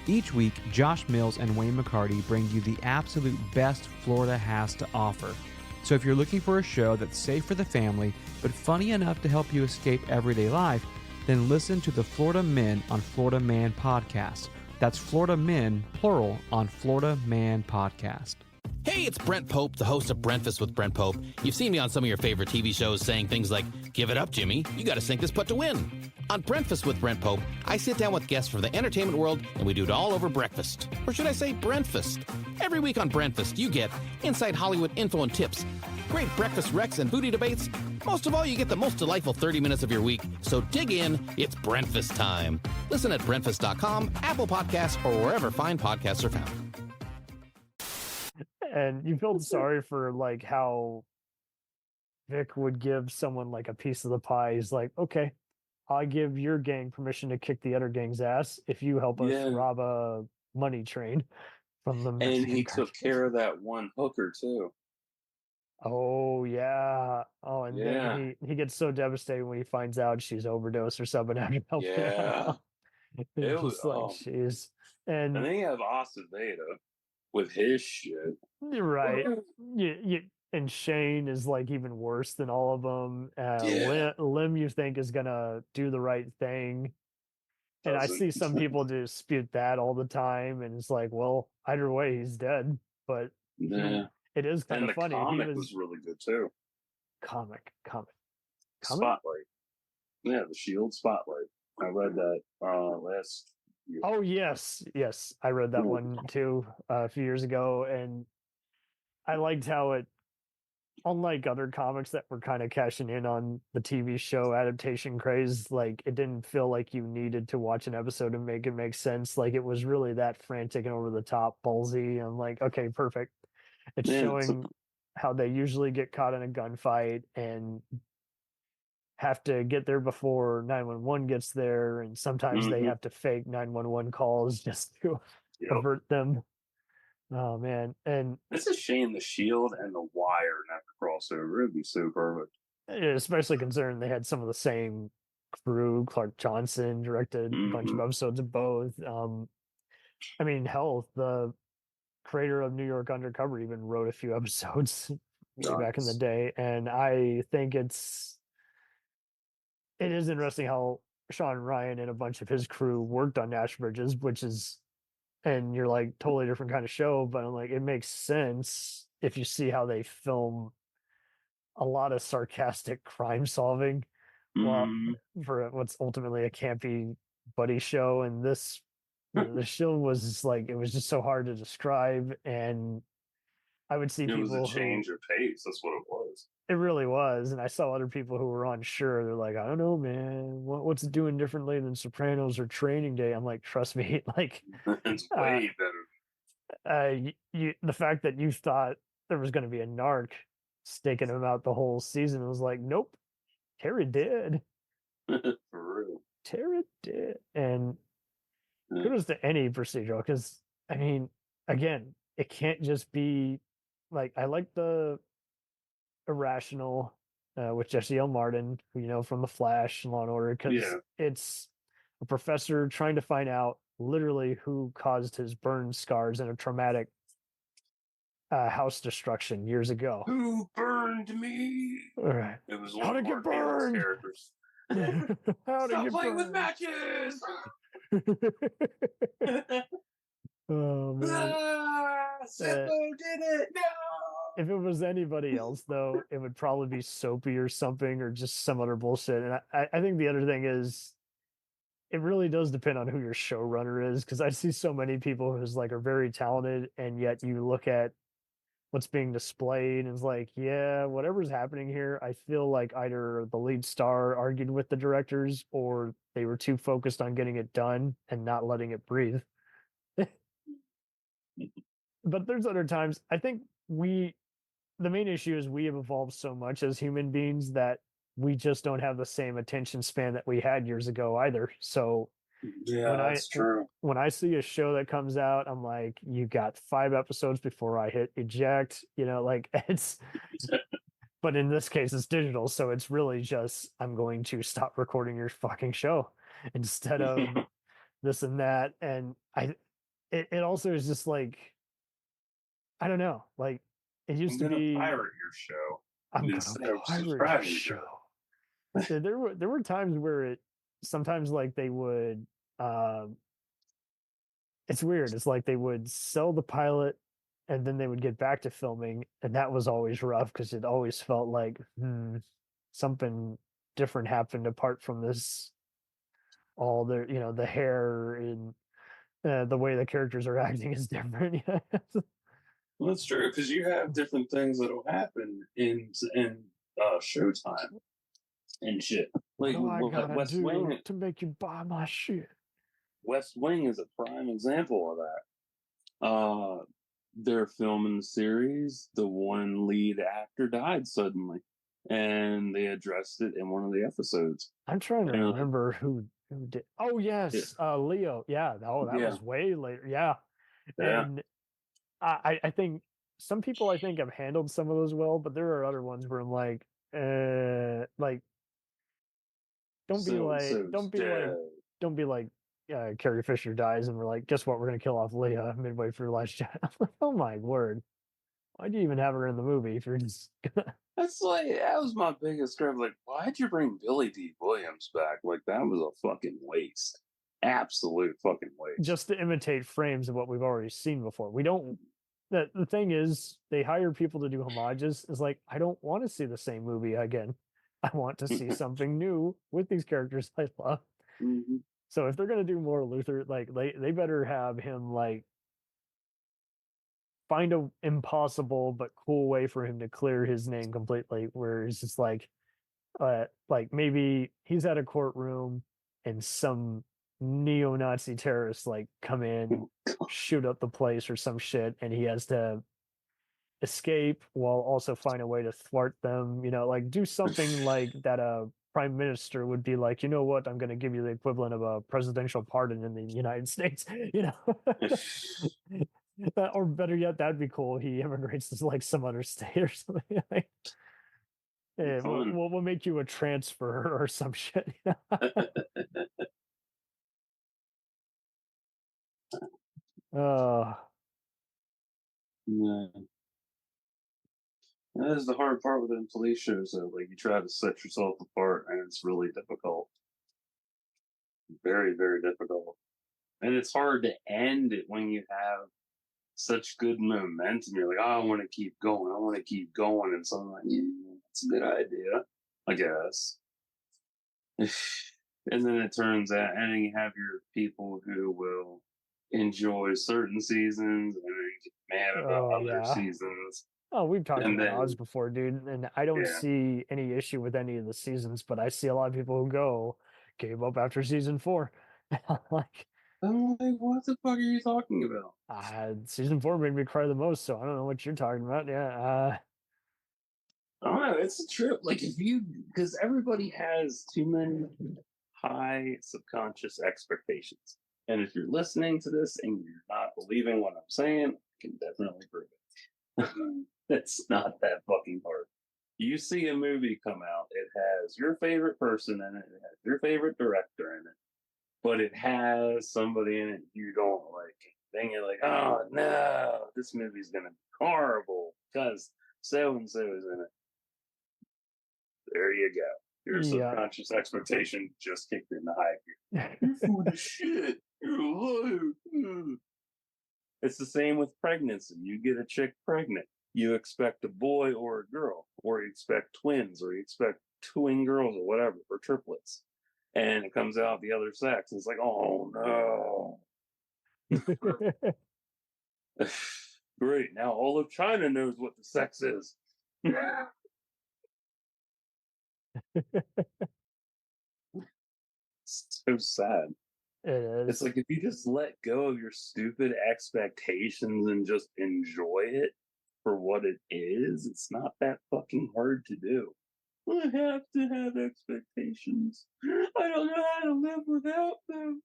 Each week, Josh Mills and Wayne McCarty bring you the absolute best Florida has to offer. So if you're looking for a show that's safe for the family, but funny enough to help you escape everyday life, then listen to the Florida Men on Florida Man podcast. That's Florida Men, plural, on Florida Man podcast. Hey, it's Brent Pope, the host of Breakfast with Brent Pope. You've seen me on some of your favorite TV shows saying things like, "Give it up, Jimmy. You got to sink this putt to win." On Breakfast with Brent Pope, I sit down with guests from the entertainment world and we do it all over breakfast. Or should I say Brentfast? Every week on Brentfast, you get inside Hollywood info and tips, great breakfast wrecks and booty debates. Most of all, you get the most delightful 30 minutes of your week. So dig in, it's Brentfast time. Listen at Brentfast.com, Apple Podcasts, or wherever fine podcasts are found. and you felt sorry for like how Vic would give someone like a piece of the pie. He's like, okay, I'll give your gang permission to kick the other gang's ass if you help us Yeah. rob a money train from the And Mexican he took cartel." care of that one hooker, too. Oh yeah. Oh, and Yeah. then he gets so devastated when he finds out she's overdosed or something after helping him Yeah. out. It It's was, just like, jeez. and And then you have Aceveda with his shit. you're right. And Shane is like even worse than all of them. Yeah. Lim, you think is gonna do the right thing, and I Doesn't. see some people dispute that all the time, and it's like, well, either way, he's dead. But Yeah. it is kind And of the funny. comic He was really good, too. comic. Spotlight. Yeah, the Shield Spotlight. I read that last year. Oh yes, I read that one too a few years ago, and I liked how it, unlike other comics that were kind of cashing in on the TV show adaptation craze, like it didn't feel like you needed to watch an episode to make it make sense. Like it was really that frantic and over the top, ballsy. I'm like, okay, perfect. It's Yeah, showing how they usually get caught in a gunfight and have to get there before 911 gets there, and sometimes they Mhm. have to fake 911 calls just to Yep. avert them. Oh man, and It's a shame the Shield and the Wire never crossover. It'd be so perfect. especially considering they had some of the same crew. Clark Johnson directed a bunch of episodes of both. I mean, hell, the creator of New York Undercover even wrote a few episodes way back in the Nice. day, and I think it is interesting how Sean Ryan and a bunch of his crew worked on Nash Bridges, which is, and you're like totally different kind of show, but I'm like, it makes sense if you see how they film a lot of sarcastic crime solving, well, for what's ultimately a campy buddy show. And this, the show was just like, it was just so hard to describe. And I would see It was a people change of pace. That's what it was. It really was, and I saw other people who were unsure. They're like, I don't know, man. What's it doing differently than Sopranos or Training Day? I'm like, trust me, like, It's uh, way better. the fact that you thought there was going to be a narc staking him out the whole season was like, nope, Terry did. For real. Terry did, and Yeah. kudos to any procedural because I mean, again, it can't just be like I like the Irrational with Jesse L. Martin, who you know from The Flash and Law and Order, because Yeah. it's a professor trying to find out literally who caused his burn scars in a traumatic house destruction years ago. Who burned me? All right. It was How one to of get Mark Hamill's burned? characters. How to Stop get playing with burned? matches! Oh man. Seppo did it! No! If it was anybody else, though, it would probably be Soapy or something, or just some other bullshit. And I think the other thing is, it really does depend on who your showrunner is, because I see so many people who's like are very talented, and yet you look at what's being displayed, and it's like, yeah, whatever's happening here, I feel like either the lead star argued with the directors, or they were too focused on getting it done and not letting it breathe. But there's other times I think the main issue is we have evolved so much as human beings that we just don't have the same attention span that we had years ago either. So Yeah, that's true. when I see a show that comes out, I'm like, you got 5 episodes before I hit eject, you know, like it's but in this case it's digital, so it's really just I'm going to stop recording your fucking show instead of this and that. And it also is just like I don't know, like it used to be pirate your show. I'm instead gonna of pirate subscribing your to show. Yeah, there were times where it sometimes like they would it's weird. It's like they would sell the pilot and then they would get back to filming, and that was always rough because it always felt like something different happened apart from this all the you know the hair and the way the characters are acting is different. Well, that's true because you have different things that'll happen in Showtime and shit. Like What do I gotta West do Wing. to make you buy my shit? West Wing is a prime example of that. They're filming the series. The one lead actor died suddenly, and they addressed it in one of the episodes. I'm trying to remember who did. Oh yes, Leo. Yeah. Oh, that was way later. Yeah. And I think some people I think have handled some of those well, but there are other ones where I'm like, don't be like Carrie Fisher dies and we're like, guess what? We're gonna kill off Leah midway through Last Jedi. I'm like, oh my word. Why do you even have her in the movie if you're just gonna That's like that was my biggest gripe. Like, why'd you bring Billy D. Williams back? Like that was a fucking waste. Absolute fucking waste. just to imitate frames of what we've already seen before. We don't the thing is they hire people to do homages. It's like I don't want to see the same movie again. I want to see something new with these characters I love. Mm-hmm. So if they're gonna do more Luther, like they better have him like find a impossible but cool way for him to clear his name completely, where it's just like maybe he's at a courtroom and some neo-Nazi terrorists like come in, shoot up the place or some shit, and he has to escape while also find a way to thwart them, you know, like do something like that a prime minister would be like, you know what, I'm going to give you the equivalent of a presidential pardon in the United States, you know. Or better yet, that'd be cool. He immigrates to like some other state or something. Like, yeah, we'll make you a transfer or some shit. Yeah. That is the hard part with them police shows, though. Like you try to set yourself apart, and it's really difficult. Very, very difficult. And it's hard to end it when you have such good momentum. You're like, oh, I want to keep going. I want to keep going. And so I'm like, yeah, that's a good idea, I guess. And then it turns out, and then you have your people who will enjoy certain seasons and then get mad about other seasons. Oh, we've talked And about then, odds before, dude, and I don't yeah, see any issue with any of the seasons, but I see a lot of people who gave up after season 4. Like, I'm like, what the fuck are you talking about? season 4 made me cry the most, so I don't know what you're talking about. Yeah, I don't know. It's true. Like, because everybody has too many high subconscious expectations. And if you're listening to this and you're not believing what I'm saying, I can definitely prove it. It's not that fucking hard. You see a movie come out, it has your favorite person in it, it has your favorite director in it, but it has somebody in it you don't like. Then you're like, oh no, this movie's gonna be horrible because so and so is in it. There you go. Your yeah. subconscious expectation just kicked into high gear. You're full of shit. You're a liar. It's the same with pregnancy. You get a chick pregnant, you expect a boy or a girl, or you expect twins, or you expect twin girls, or whatever, or triplets. And it comes out the other sex. And it's like, oh no. Great. Now all of China knows what the sex is. So sad. It is. It's like if you just let go of your stupid expectations and just enjoy it for what it is, it's not that fucking hard to do. I have to have expectations. I don't know how to live without them.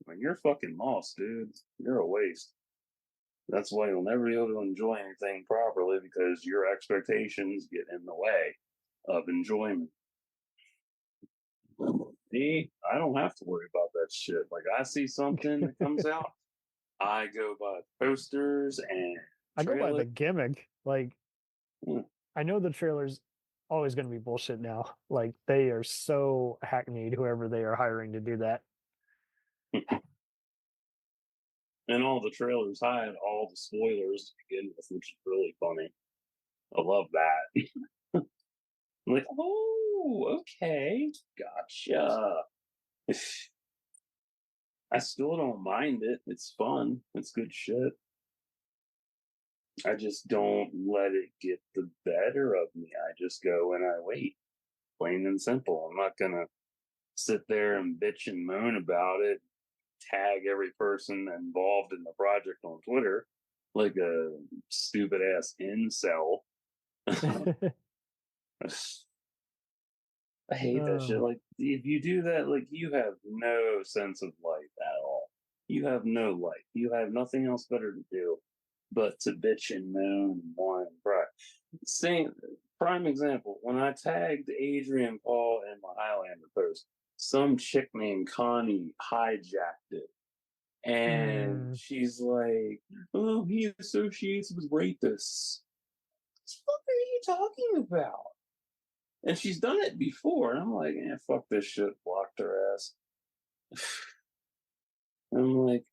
When you're fucking lost, dude, you're a waste. That's why you'll never be able to enjoy anything properly because your expectations get in the way of enjoyment. Me, I don't have to worry about that shit. Like, I see something that comes out, I go by posters and I go by the trailer. gimmick. Like, I know the trailer's always going to be bullshit now. Like, they are so hackneyed, whoever they are hiring to do that. And all the trailers hide all the spoilers to begin with, which is really funny. I love that. I'm like, oh, okay, gotcha. I still don't mind it. It's fun. It's good shit. I just don't let it get the better of me. I just go and I wait. Plain and simple. I'm not gonna sit there and bitch and moan about it, tag every person involved in the project on Twitter like a stupid ass incel. I hate that shit. Like, if you do that, like, you have no sense of life at all. You have no life. You have nothing else better to do but to bitch and moan and whine and cry. Same prime example, when I tagged Adrian Paul in my Highlander post, some chick named Connie hijacked it. And she's like, oh, he associates with rapists. What the fuck are you talking about? And she's done it before. And I'm like, fuck this shit. Blocked her ass. I'm like,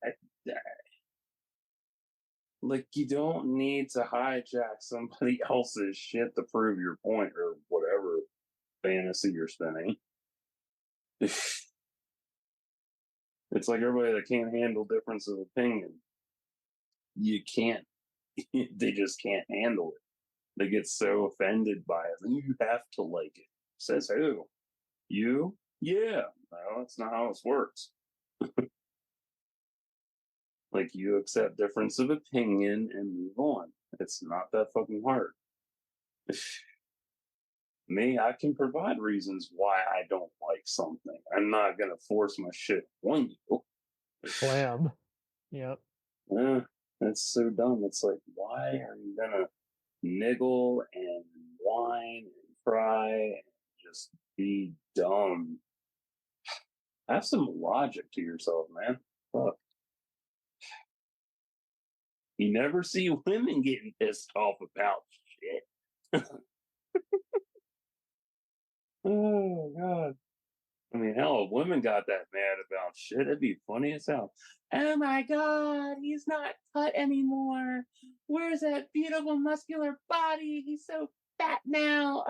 like, you don't need to hijack somebody else's shit to prove your point or whatever fantasy you're spinning. It's like everybody that can't handle difference of opinion. You can't. They just can't handle it. They get so offended by it. And you have to like it. Says who? You? Yeah. No, that's not how this works. Like, you accept difference of opinion and move on. It's not that fucking hard. Me, I can provide reasons why I don't like something. I'm not gonna force my shit on you. Blam. Yep. That's so dumb. It's like, why are you gonna niggle and whine and cry and just be dumb? Have some logic to yourself, man. Fuck. You never see women getting pissed off about shit. Oh, God. I mean, hell, if women got that mad about shit, it'd be funny as hell. Oh my God, he's not cut anymore. Where's that beautiful muscular body? He's so fat now.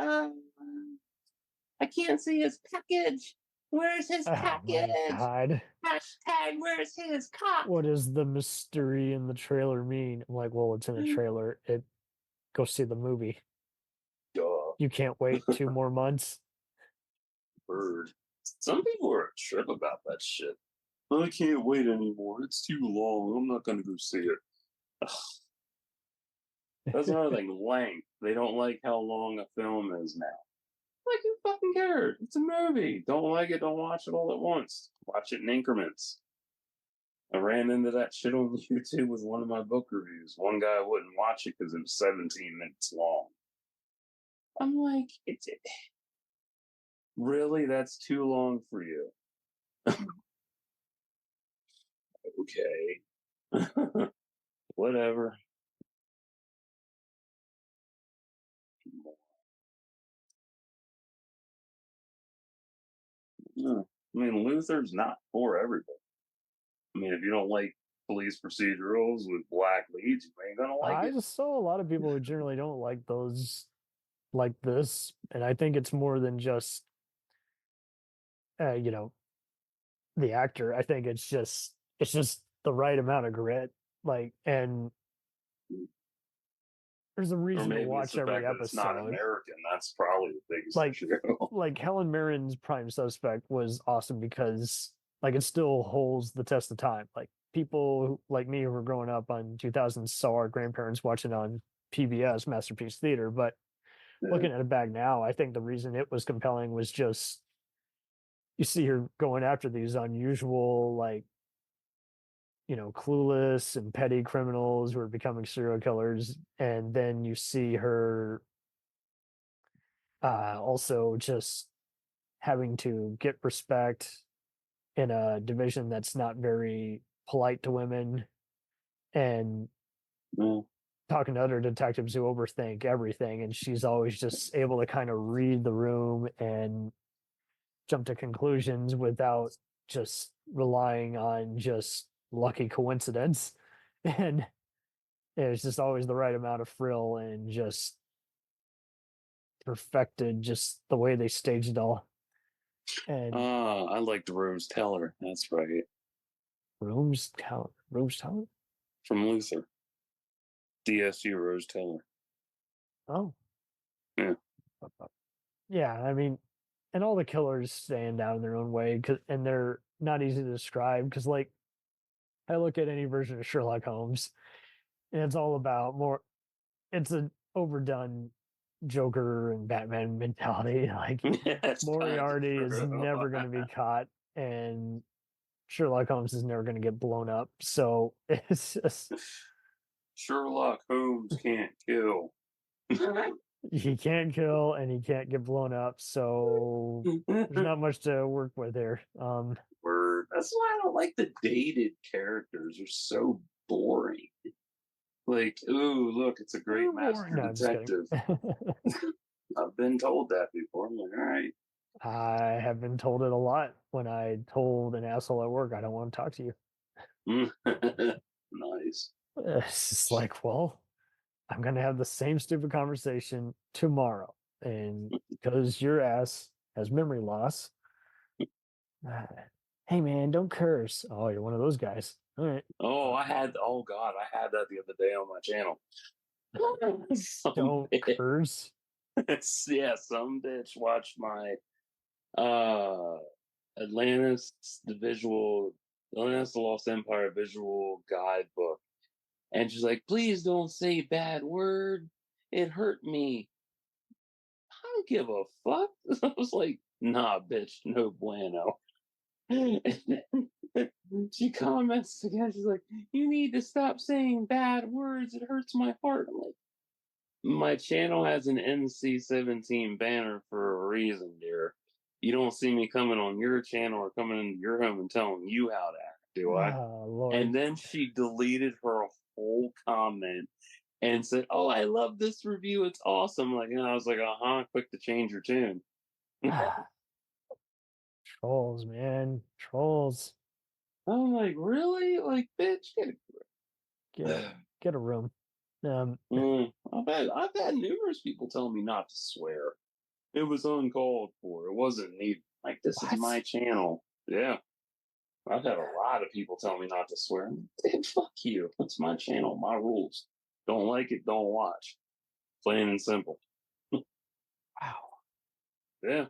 I can't see his package. Where's his Oh my package? God. Hashtag, where's his cock? What does the mystery in the trailer mean? I'm like, well, it's in a trailer. Go see the movie. Duh. You can't wait 2 more months. Bird. Some people are a trip about that shit. I can't wait anymore. It's too long. I'm not gonna go see it. Ugh. That's another thing. Length. They don't like how long a film is now. Like, who fucking cares? It's a movie. Don't like it, don't watch it all at once. Watch it in increments. I ran into that shit on YouTube with one of my book reviews. One guy wouldn't watch it because it was 17 minutes long. I'm like, really? That's too long for you. Okay. Whatever. No. I mean, Luther's not for everybody. I mean, if you don't like police procedurals with black leads, you ain't gonna like I it. just saw a lot of people who generally don't like those like this, and I think it's more than just you know, the actor. I think it's just the right amount of grit. Like, and there's a Or reason to maybe it's watch the every fact that it's not episode. American. That's probably the biggest Like, issue. like Helen Mirren's Prime Suspect was awesome because like it still holds the test of time. Like people like me who were growing up on 2000s saw our grandparents watching on PBS Masterpiece Theater, but looking at it back now, I think the reason it was compelling was just you see her going after these unusual, like, clueless and petty criminals who are becoming serial killers, and then you see her also just having to get respect in a division that's not very polite to women, and talking to other detectives who overthink everything, and she's always just able to kind of read the room and jump to conclusions without just relying on just lucky coincidence. And it's just always the right amount of frill and just perfected just the way they staged it all. And I liked Rose Teller. That's right. Rose Talent From Luther. DSU Rose Teller. Oh. Yeah. Yeah, I mean, and all the killers stand out in their own way, and they're not easy to describe because, like, I look at any version of Sherlock Holmes, and it's all about more. It's an overdone Joker and Batman mentality. Like That's Moriarty is true. never going to be caught, and Sherlock Holmes is never going to get blown up. So it's just Sherlock Holmes can't kill. he can't kill and he can't get blown up. So there's not much to work with there. Word. That's why I don't like the dated characters. They're so boring. Like, ooh, look, it's a great master No, I'm just kidding. detective. I've been told that before. I'm like, all right. I have been told it a lot when I told an asshole at work I don't want to talk to you. Nice. It's just like, well, I'm going to have the same stupid conversation tomorrow. And because your ass has memory loss, hey, man, don't curse. Oh, you're one of those guys. All right. Oh, God, I had that the other day on my channel. Don't curse. Yeah, some bitch watched my Atlantis the Lost Empire visual guidebook, and she's like, please don't say bad word, it hurt me. I don't give a fuck. I was like, nah, bitch, no bueno. And then she comments again, she's like, you need to stop saying bad words, it hurts my heart. I'm like, my channel has an NC-17 banner for a reason, dear. You don't see me coming on your channel or coming into your home and telling you how to act, do I? Oh, Lord. And then she deleted her whole comment and said, oh, I love this review. It's awesome. Like, and I was like, quick to change your tune. Trolls, man. Trolls. I'm like, really? Like, bitch, Get a room. I've had numerous people tell me not to swear. It was uncalled for. It wasn't needed. Like, this is my channel. Yeah. I've had a lot of people tell me not to swear. Dude, fuck you. It's my channel, my rules. Don't like it, don't watch. Plain and simple. Wow. Yeah.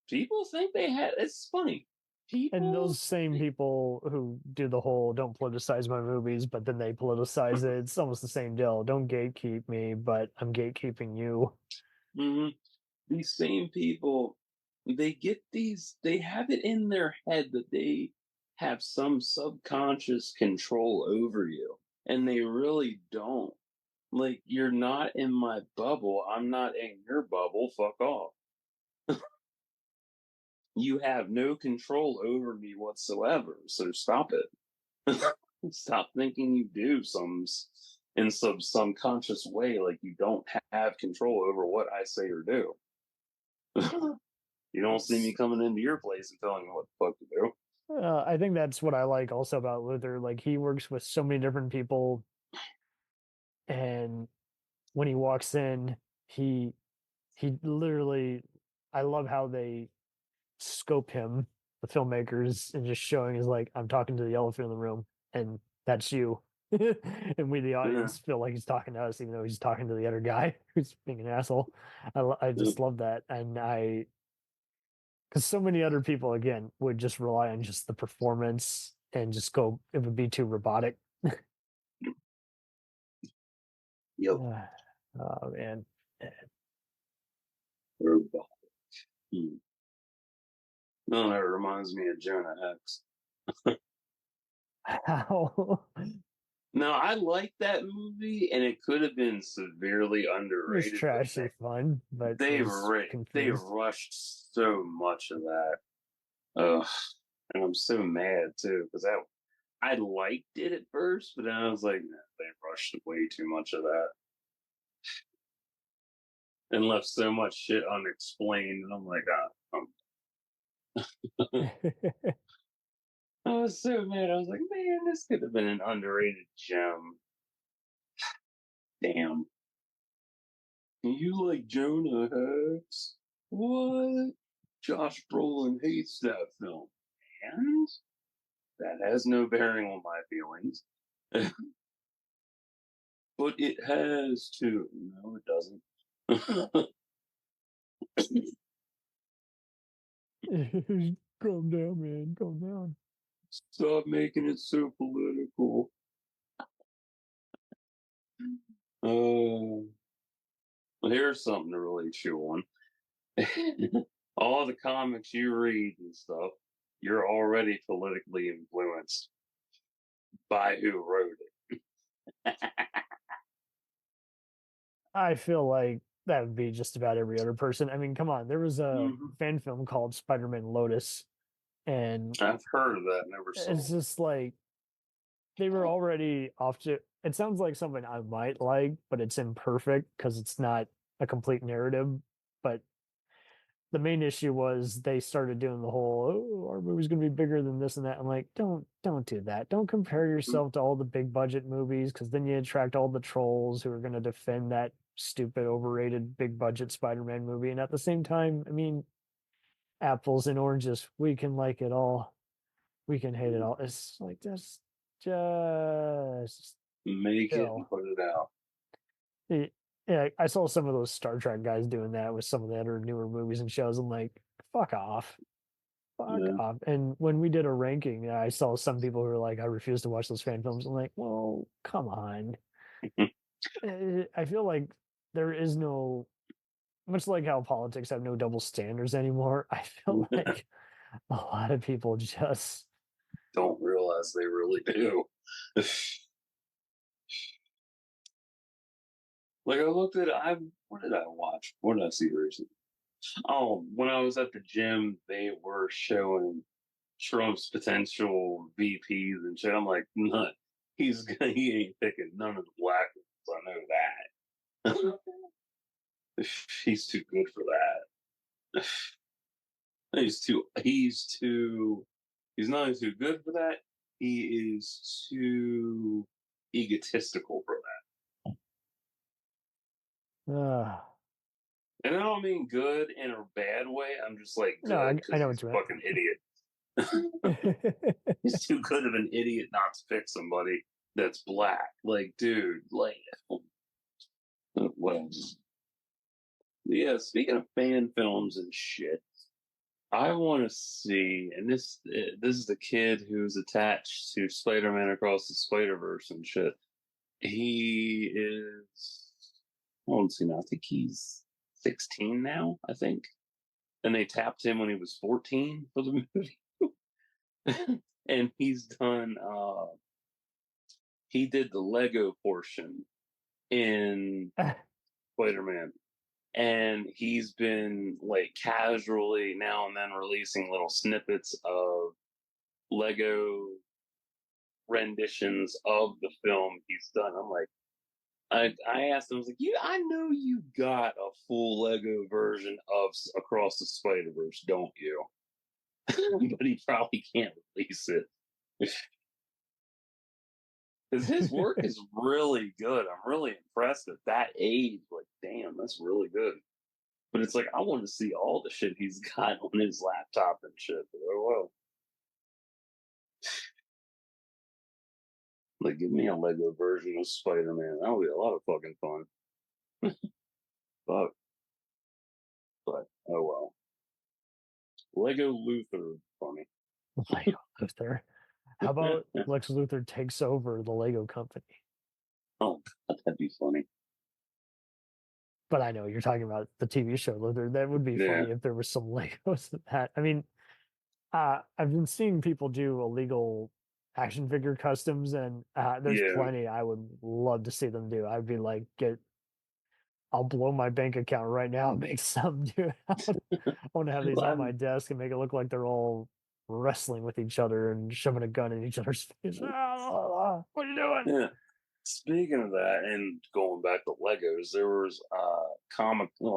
People think they had. It's funny. People. And those same people who do the whole "don't politicize my movies," but then they politicize it. It's almost the same deal. Don't gatekeep me, but I'm gatekeeping you. Mm-hmm. These same people, they get these. They have it in their head that they have some subconscious control over you, and they really don't. Like, you're not in my bubble. I'm not in your bubble. Fuck off. You have no control over me whatsoever. So stop it. Stop thinking you do in some subconscious way, like you don't have control over what I say or do. You don't see me coming into your place and telling you what the fuck to do. I think that's what I like also about Luther. Like, he works with so many different people, and when he walks in, he literally, I love how they scope him, the filmmakers, and just showing is like, I'm talking to the elephant in the room, and that's you. And we, the audience, feel like he's talking to us, even though he's talking to the other guy who's being an asshole. I just love that, and because so many other people again would just rely on just the performance and just go, it would be too robotic. Yep. Oh man. Robotic. No, that reminds me of Jonah Hex. How? No, I like that movie, and it could have been severely underrated. It's trashy fun, but they rushed so much of that. Ugh, and I'm so mad too because I liked it at first, but then I was like, nah, they rushed way too much of that and left so much shit unexplained. And I'm like, I was so mad. I was like, man, this could have been an underrated gem. Damn. You like Jonah Hex? What? Josh Brolin hates that film. And that has no bearing on my feelings. But it has too. No, it doesn't. Calm down, man. Calm down. Stop making it so political. Well, here's something to really chew on. All the comics you read and stuff, you're already politically influenced by who wrote it. I feel like that would be just about every other person. I mean, come on. There was a fan film called Spider-Man Lotus, and I've heard of that, never saw it's just like they were already off to. It sounds like something I might like, but it's imperfect because it's not a complete narrative. But the main issue was they started doing the whole, oh, our movie's going to be bigger than this and that. I'm like, don't do that. Don't compare yourself to all the big budget movies, because then you attract all the trolls who are going to defend that stupid, overrated, big budget Spider-Man movie. And at the same time, I mean, apples and oranges, we can like it all, we can hate it all. It's like, that's just make it and put it out. Yeah, I saw some of those Star Trek guys doing that with some of the other newer movies and shows. I'm like, fuck off. Fuck off. And when we did a ranking, I saw some people who were like, I refuse to watch those fan films. I'm like, well, come on. I feel like there is no, much like how politics have no double standards anymore, I feel like a lot of people just don't realize they really do. Like, I looked at, what did I watch? What did I see recently? Oh, when I was at the gym, they were showing Trump's potential VPs and shit. I'm like, nut. He ain't picking none of the black ones. I know that. He's too good for that. He's not only too good for that, he is too egotistical for that. And I don't mean good in a bad way. I'm just like good No, I because know he's what a you fucking idiot. He's too good of an idiot not to pick somebody that's black. Like, dude, like, what? Yeah, speaking of fan films and shit, I want to see, and this is the kid who's attached to Spider-Man Across the Spider-Verse and shit. He is, let's see now, I think he's 16 now, I think. And they tapped him when he was 14 for the movie. And he's done, he did the Lego portion in Spider-Man. And he's been like casually now and then releasing little snippets of Lego renditions of the film he's done. I'm like, I asked him, I was like, I know you got a full Lego version of Across the Spider-Verse, don't you? But he probably can't release it. Because his work is really good. I'm really impressed at that age. Like, damn, that's really good. But it's like, I want to see all the shit he's got on his laptop and shit. But, oh, well. Like, give me a Lego version of Spider-Man. That would be a lot of fucking fun. Fuck. But, oh well. Lego Luthor, funny. Lego Luthor. How about Lex Luthor takes over the Lego company? Oh, God, that'd be funny. But I know you're talking about the TV show Luthor. That would be funny if there was some Legos of that. I mean, I've been seeing people do illegal action figure customs, and there's plenty I would love to see them do. I'd be like, I'll blow my bank account right now and make some, dude. I want to have these on my desk and make it look like they're all wrestling with each other and shoving a gun in each other's face. What are you doing? Yeah. Speaking of that, and going back to Legos, there was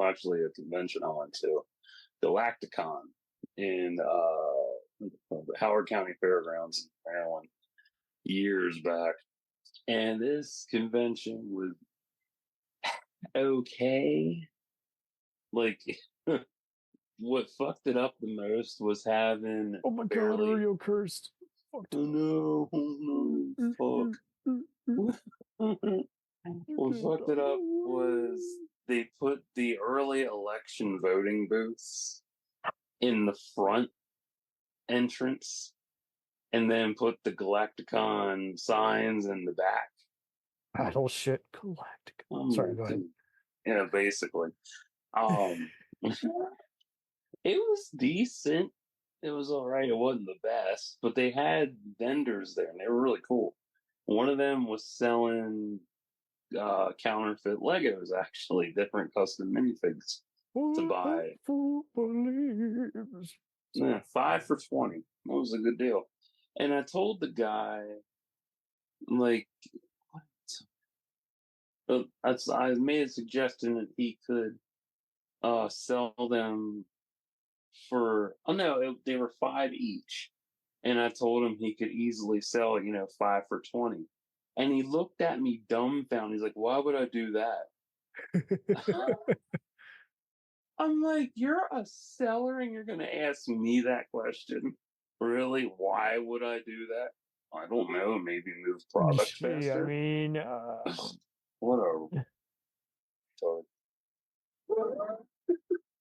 actually a convention I went to, Galacticon, in the Howard County Fairgrounds in Maryland years back. And this convention was okay. Like, what fucked it up the most was having. Oh my god, Oreo cursed. Oh no, fuck. What fucked it up was they put the early election voting booths in the front entrance and then put the Galacticon signs in the back. Battle shit Galacticon. Sorry, go ahead. Yeah, basically. It was decent. It was all right. It wasn't the best, but they had vendors there and they were really cool. One of them was selling counterfeit Legos, actually, different custom minifigs to buy. Yeah, 5 for $20. That was a good deal. And I told the guy, like, I made a suggestion that he could sell them for, they were 5 each. And I told him he could easily sell, 5 for $20. And he looked at me dumbfounded. He's like, why would I do that? I'm like, you're a seller and you're going to ask me that question? Really? Why would I do that? I don't know. Maybe move product faster. I mean, whatever. Sorry.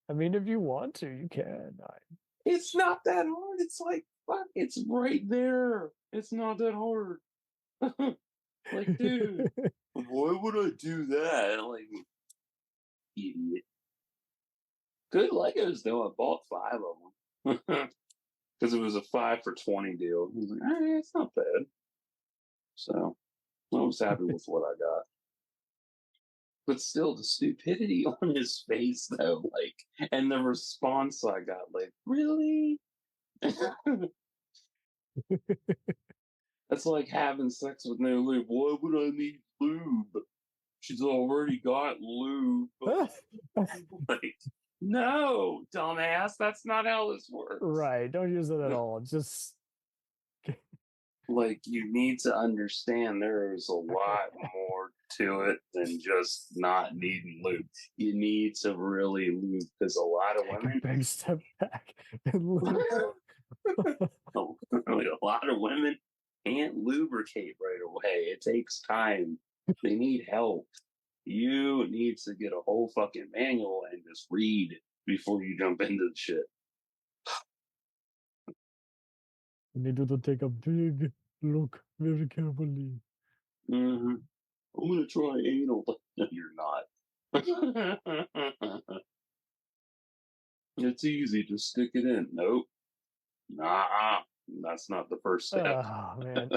I mean, if you want to, you can. It's not that hard. It's like, fuck, it's right there. It's not that hard. Like, dude, why would I do that? Like, idiot. Good Legos, though. I bought 5 of them. Because it was a 5 for $20 deal. I was like, it's not bad. So, I was happy with what I got. But still, the stupidity on his face, though, like, and the response I got, like, really? That's like having sex with no lube. Why would I need lube? She's already got lube. Like, no, dumbass. That's not how this works. Right. Don't use it at all. Just like you need to understand there is a lot more to it than just not needing lube. You need to really lube because a lot of women Big step back and lube. a lot of women can't lubricate right away. It takes time. They need help. You need to get a whole fucking manual and just read before you jump into the shit. You need to take a big look very carefully. Mm-hmm. I'm gonna try anal. No, you're not. It's easy. Just stick it in. Nope. Nah, that's not the first step. Oh man.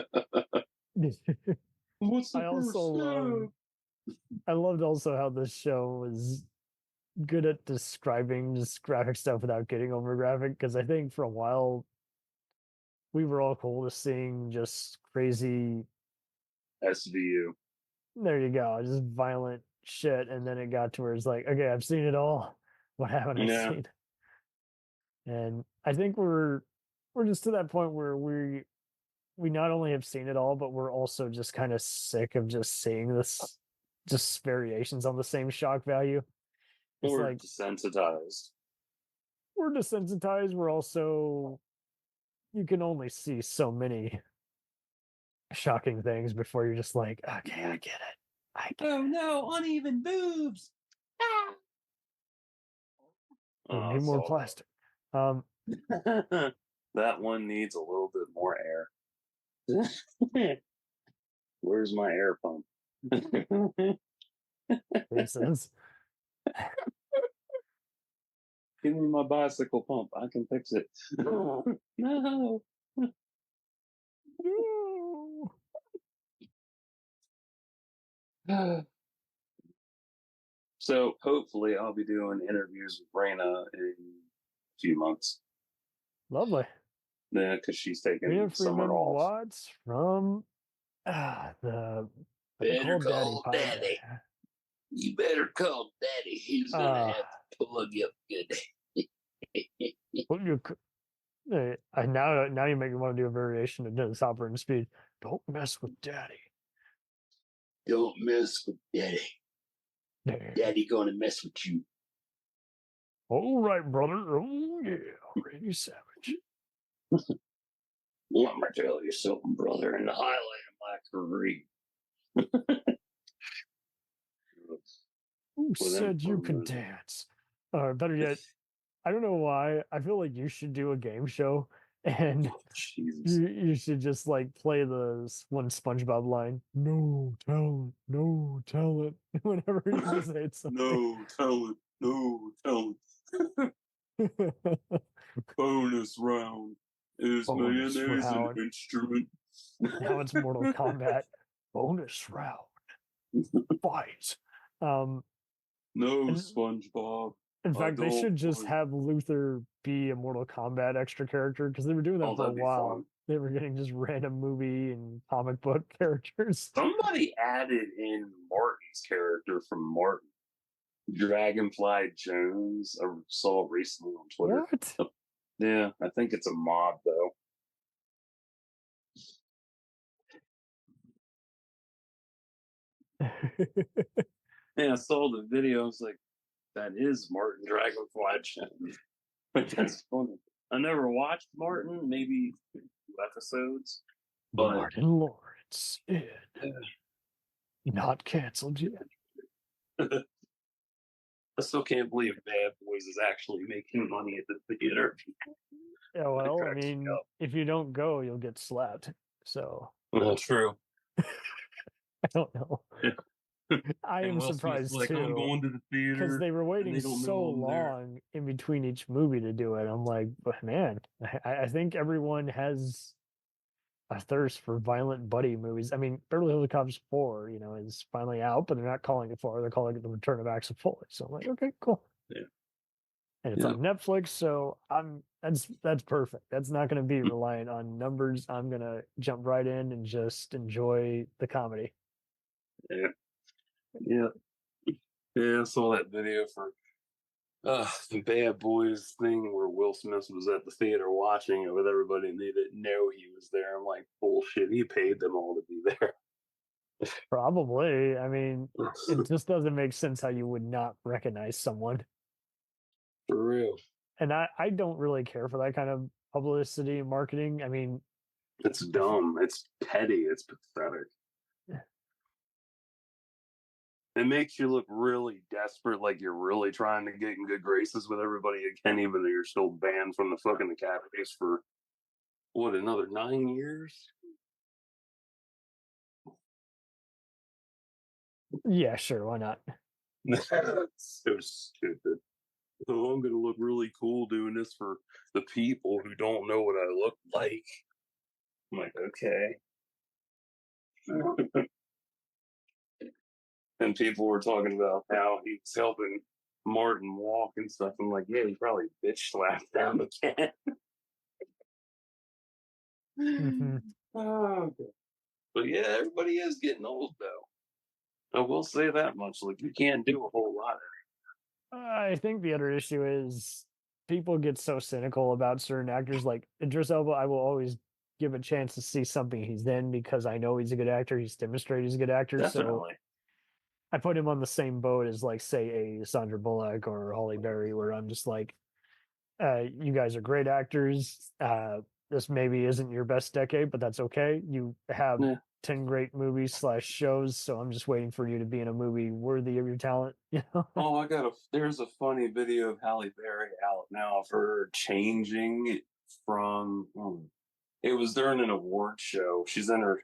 What's the I first also step? I loved also how this show was good at describing just graphic stuff without getting over graphic, because I think for a while we were all cool to seeing just crazy, SVU. there you go, just violent shit, and then it got to where it's like, okay, I've seen it all. What haven't I Yeah. seen? And I think we're just to that point where we not only have seen it all, but we're also just kind of sick of just seeing this, just variations on the same shock value. It's Or like desensitized. we're desensitized. We're also, you can only see so many shocking things before you're just like, okay, I get it. Oh no, uneven boobs. We Oh, need more so- plastic. that one needs a little bit more air. Where's my air pump? Makes sense. Give me my bicycle pump. I can fix it. No. No. So hopefully I'll be doing interviews with Raina in a few months. Lovely. Yeah, because she's taking Rita summer Freeman off. Watts from the Better Call Daddy call podcast. Daddy. You better call Daddy. He's gonna have to plug you up good. Well, now you make me want to do a variation of Dennis Hopper and Speed. Don't mess with Daddy. Don't mess with Daddy. There. Daddy gonna mess with you. All right, brother. Oh yeah, Randy Savage. Let me tell you something, brother. In the highlight of my career. Who said you could improvement. dance? Better yet, I don't know why. I feel like you should do a game show, and Jesus. you should just like play the one SpongeBob line. No talent, no talent. Whenever you say something. No talent. No talent. Bonus round. Is Bonus mayonnaise an round. instrument? Now it's Mortal Kombat. Bonus round. Fight. No, SpongeBob. In fact, they should just want- have Luther be a Mortal Kombat extra character, because they were doing that Oh, for a that'd be while. fun. They were getting just random movie and comic book characters. Somebody added in Martin's character from Martin. Dragonfly Jones. I saw it recently on Twitter. What? Yeah, I think it's a mod though. Yeah, I saw the video. I was like, that is Martin Dragonfly Jones. But that's funny. I never watched Martin, maybe 2 episodes. But Martin Lawrence in not canceled yet. I still can't believe Bad Boys is actually making money at the theater. Yeah, well, I cracks me mean, up. if you don't go, you'll get slapped. So Well, true. I don't know. I And am Will Smith's surprised like, too. I'm going to the theater Because they were waiting they don't so know I'm there. long in between each movie to do it. I'm like, but man, I think everyone has a thirst for violent buddy movies. I mean, Beverly Hills Cops 4, is finally out, but they're not calling it 4. They're calling it The Return of Axel Foley. So I'm like, okay, cool. Yeah. And it's on Netflix, so that's perfect. That's not going to be reliant on numbers. I'm going to jump right in and just enjoy the comedy. Yeah. Yeah. Yeah, I saw that video for The Bad Boys thing where Will Smith was at the theater watching it with everybody and they didn't know he was there. I'm like, bullshit, he paid them all to be there. Probably. I mean, it just doesn't make sense how you would not recognize someone. For real. And I don't really care for that kind of publicity and marketing. I mean, it's dumb. It's petty. It's pathetic. It makes you look really desperate, like you're really trying to get in good graces with everybody again, even though you're still banned from the fucking academies for what, another 9 years? Yeah, sure, why not? So stupid. Oh, I'm gonna look really cool doing this for the people who don't know what I look like. I'm like, okay. And people were talking about how he was helping Martin walk and stuff. I'm like, yeah, he probably bitch slapped them again. Mm-hmm. Oh, okay. But yeah, everybody is getting old though. I will say that much. Like, you can't do a whole lot. I think the other issue is people get so cynical about certain actors. Like Idris Elba, I will always give a chance to see something he's in because I know he's a good actor. He's demonstrated he's a good actor. Definitely. So I put him on the same boat as, like, say, a Sandra Bullock or Holly Berry, where I'm just like, you guys are great actors. This maybe isn't your best decade, but that's okay. You have 10 great movies / shows, so I'm just waiting for you to be in a movie worthy of your talent. Oh, there's a funny video of Halle Berry out now of her changing from, it was during an award show. She's in her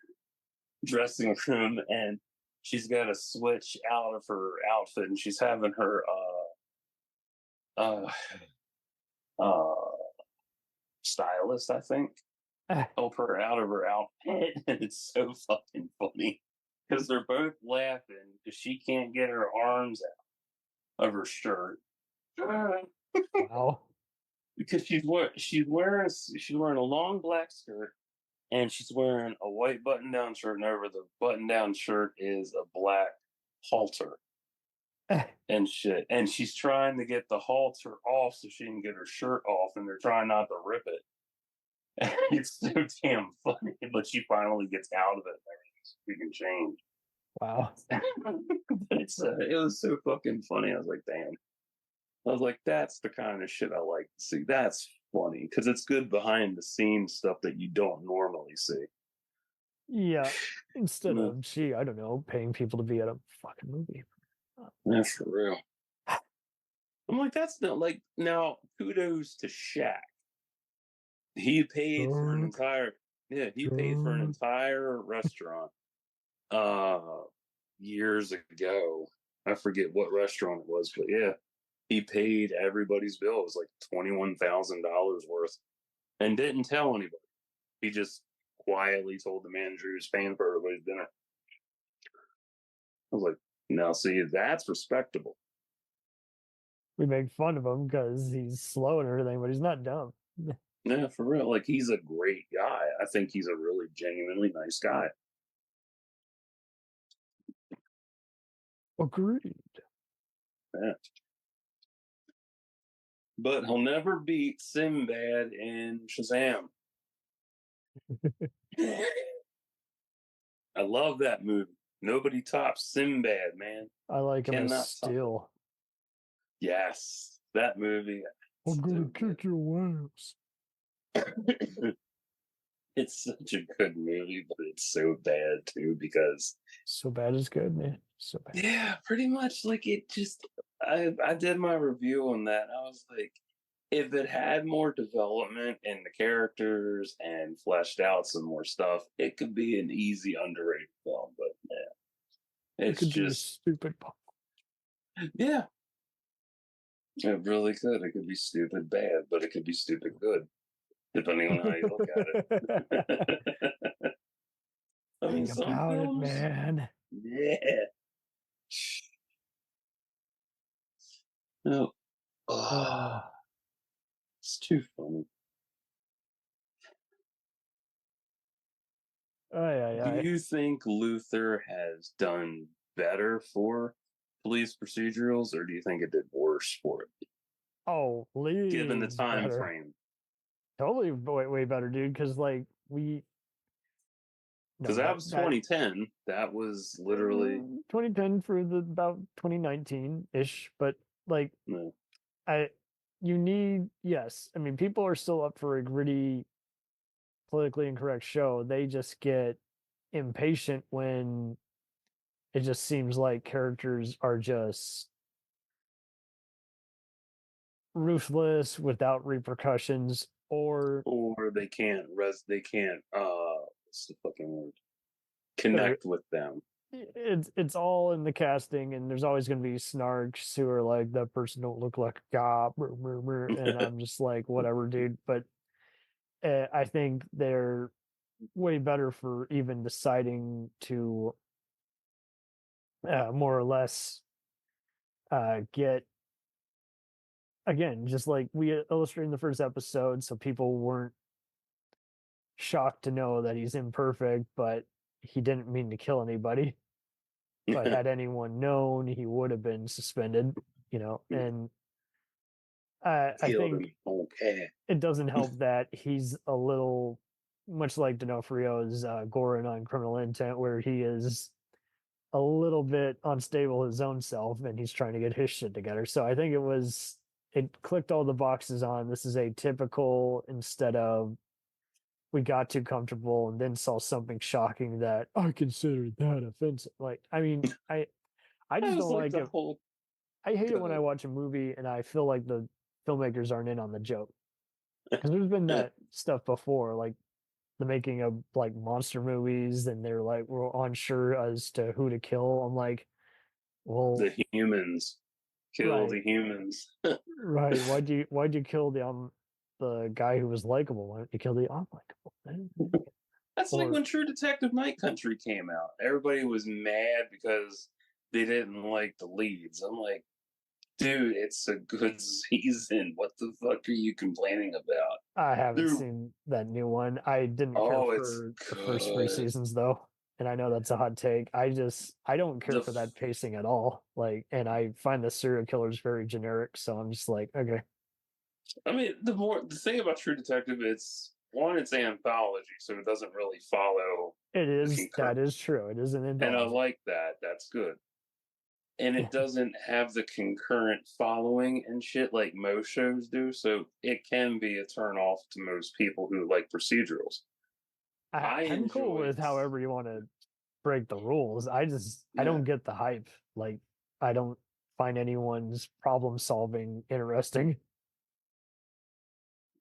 dressing room and she's got to switch out of her outfit and she's having her, stylist, I think, help her out of her outfit. And it's so fucking funny because they're both laughing because she can't get her arms out of her shirt. Wow. Because she's wearing a long black skirt and she's wearing a white button down shirt, and over the button down shirt is a black halter and shit. And she's trying to get the halter off so she can get her shirt off, and they're trying not to rip it. It's so damn funny, but she finally gets out of it and everything's freaking changed. Wow. It was so fucking funny. I was like, damn. I was like, that's the kind of shit I like to see. That's funny because it's good behind the scenes stuff that you don't normally see. Yeah. Instead of, I don't know, paying people to be at a fucking movie. Yeah, for real. I'm like, that's not like, now, kudos to Shaq. He paid for an entire, restaurant years ago. I forget what restaurant it was, but yeah, he paid everybody's bill. It was like $21,000 worth and didn't tell anybody. He just quietly told the manager he was paying for everybody's dinner. I was like, now see, that's respectable. We make fun of him because he's slow and everything, but he's not dumb. Yeah, for real. Like, he's a great guy. I think he's a really genuinely nice guy. Agreed. Yeah. But he'll never beat Sinbad in Shazam. I love that movie. Nobody tops Sinbad, man. I like him as Steel. Yes, that movie. I'm gonna kick your ass. It's such a good movie, but it's so bad too because so bad is good, man. So bad. Yeah, pretty much. Like, it just, I did my review on that. I was like, if it had more development in the characters and fleshed out some more stuff, it could be an easy underrated film. But yeah, it's just stupid pop. Yeah, it really could. It could be stupid bad, but it could be stupid good, depending on how you look at it. I mean, think about it, man. Yeah. No. It's too funny. Do you think Luther has done better for police procedurals, or do you think it did worse for it? Oh, given the leagues time better. frame. Totally way better, dude. Because like we, Because that was 2010. That was literally 2010 for the about 2019 ish. But like no. you need, yes. I mean, people are still up for a gritty, politically incorrect show. They just get impatient when it just seems like characters are just ruthless without repercussions, or they can't what's the fucking word, connect with them. It's all in the casting, and there's always going to be snarks who are like, that person don't look like a cop, and I'm just like, whatever, dude. But I think they're way better for even deciding to more or less get, again, just like we illustrated in the first episode, so people weren't shocked to know that he's imperfect, but he didn't mean to kill anybody. But had anyone known, he would have been suspended, and I think it doesn't help that he's a little much like D'Onofrio's Goran on Criminal Intent, where he is a little bit unstable his own self and he's trying to get his shit together. So I think it clicked all the boxes on, this is a typical, instead of we got too comfortable and then saw something shocking that I considered that offensive. Like, I mean, I just don't like it. I hate it when I watch a movie and I feel like the filmmakers aren't in on the joke. Because there's been that stuff before, like the making of like monster movies, and they're like, we're unsure as to who to kill. I'm like, well, the humans kill right. the humans. Right. Why'd you kill the guy who was likable? Why don't you kill the unlikable? That's like when True Detective Night Country came out. Everybody was mad because they didn't like the leads. I'm like, dude, it's a good season. What the fuck are you complaining about? I haven't seen that new one. I didn't care for the first 3 seasons though. And I know that's a hot take. I don't care for that pacing at all. Like, and I find the serial killers very generic. So I'm just like, okay. I mean, the thing about True Detective, it's anthology, so it doesn't really follow. It is. That is true. It is an anthology. And I like that. That's good. And it doesn't have the concurrent following and shit like most shows do, so it can be a turn off to most people who like procedurals. I'm cool with however you want to break the rules. I don't get the hype. Like, I don't find anyone's problem solving interesting.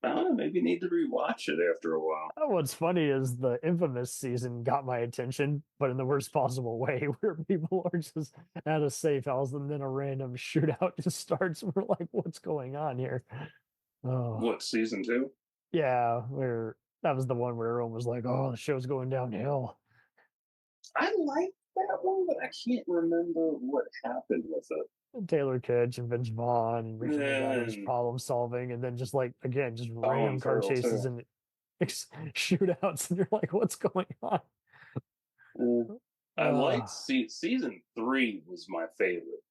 I don't know, maybe you need to rewatch it after a while. What's funny is the Infamous season got my attention, but in the worst possible way, where people are just at a safe house and then a random shootout just starts. We're like, what's going on here? Oh. What, season 2? Yeah, that was the one where everyone was like, oh, the show's going downhill. I like that one, but I can't remember what happened with it. Taylor Kitsch and Vince Vaughn and Ricky Modaffis problem solving, and then just like, again, just random car chases and shootouts, and you're like, what's going on? I liked season 3 was my favorite.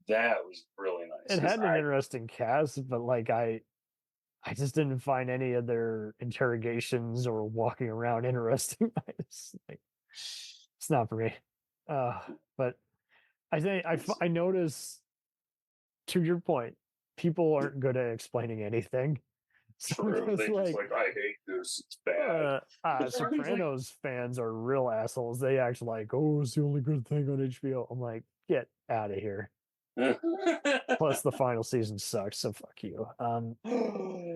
That was really nice. It had an interesting cast, but like I just didn't find any of their interrogations or walking around interesting. It's not for me. But I think I notice, to your point, people aren't good at explaining anything. True. They just like, I hate this. It's bad. Sopranos fans are real assholes. They act like, oh, it's the only good thing on HBO. I'm like, get out of here. Plus, the final season sucks, so fuck you.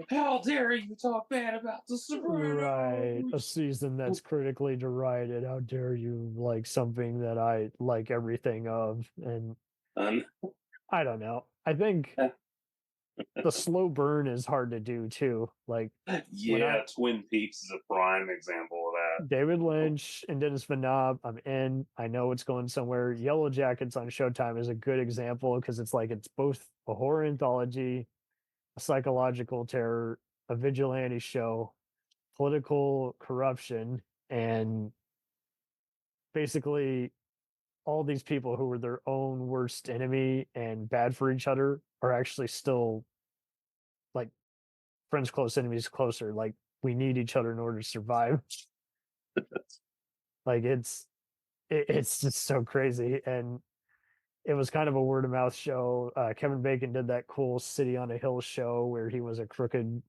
How dare you talk bad about the Sopranos? Right, a season that's critically derided. How dare you like something that I like everything of? And I don't know. I think the slow burn is hard to do too. Like, yeah, Twin Peaks is a prime example of that. David Lynch and Dennis Villeneuve, I'm in. I know it's going somewhere. Yellow Jackets on Showtime is a good example because it's like it's both a horror anthology, a psychological terror, a vigilante show, political corruption, and basically all these people who were their own worst enemy and bad for each other are actually still like friends close, enemies closer. Like we need each other in order to survive. Like it's just so crazy, and it was kind of a word of mouth show. Kevin Bacon did that cool City on a Hill show where he was a crooked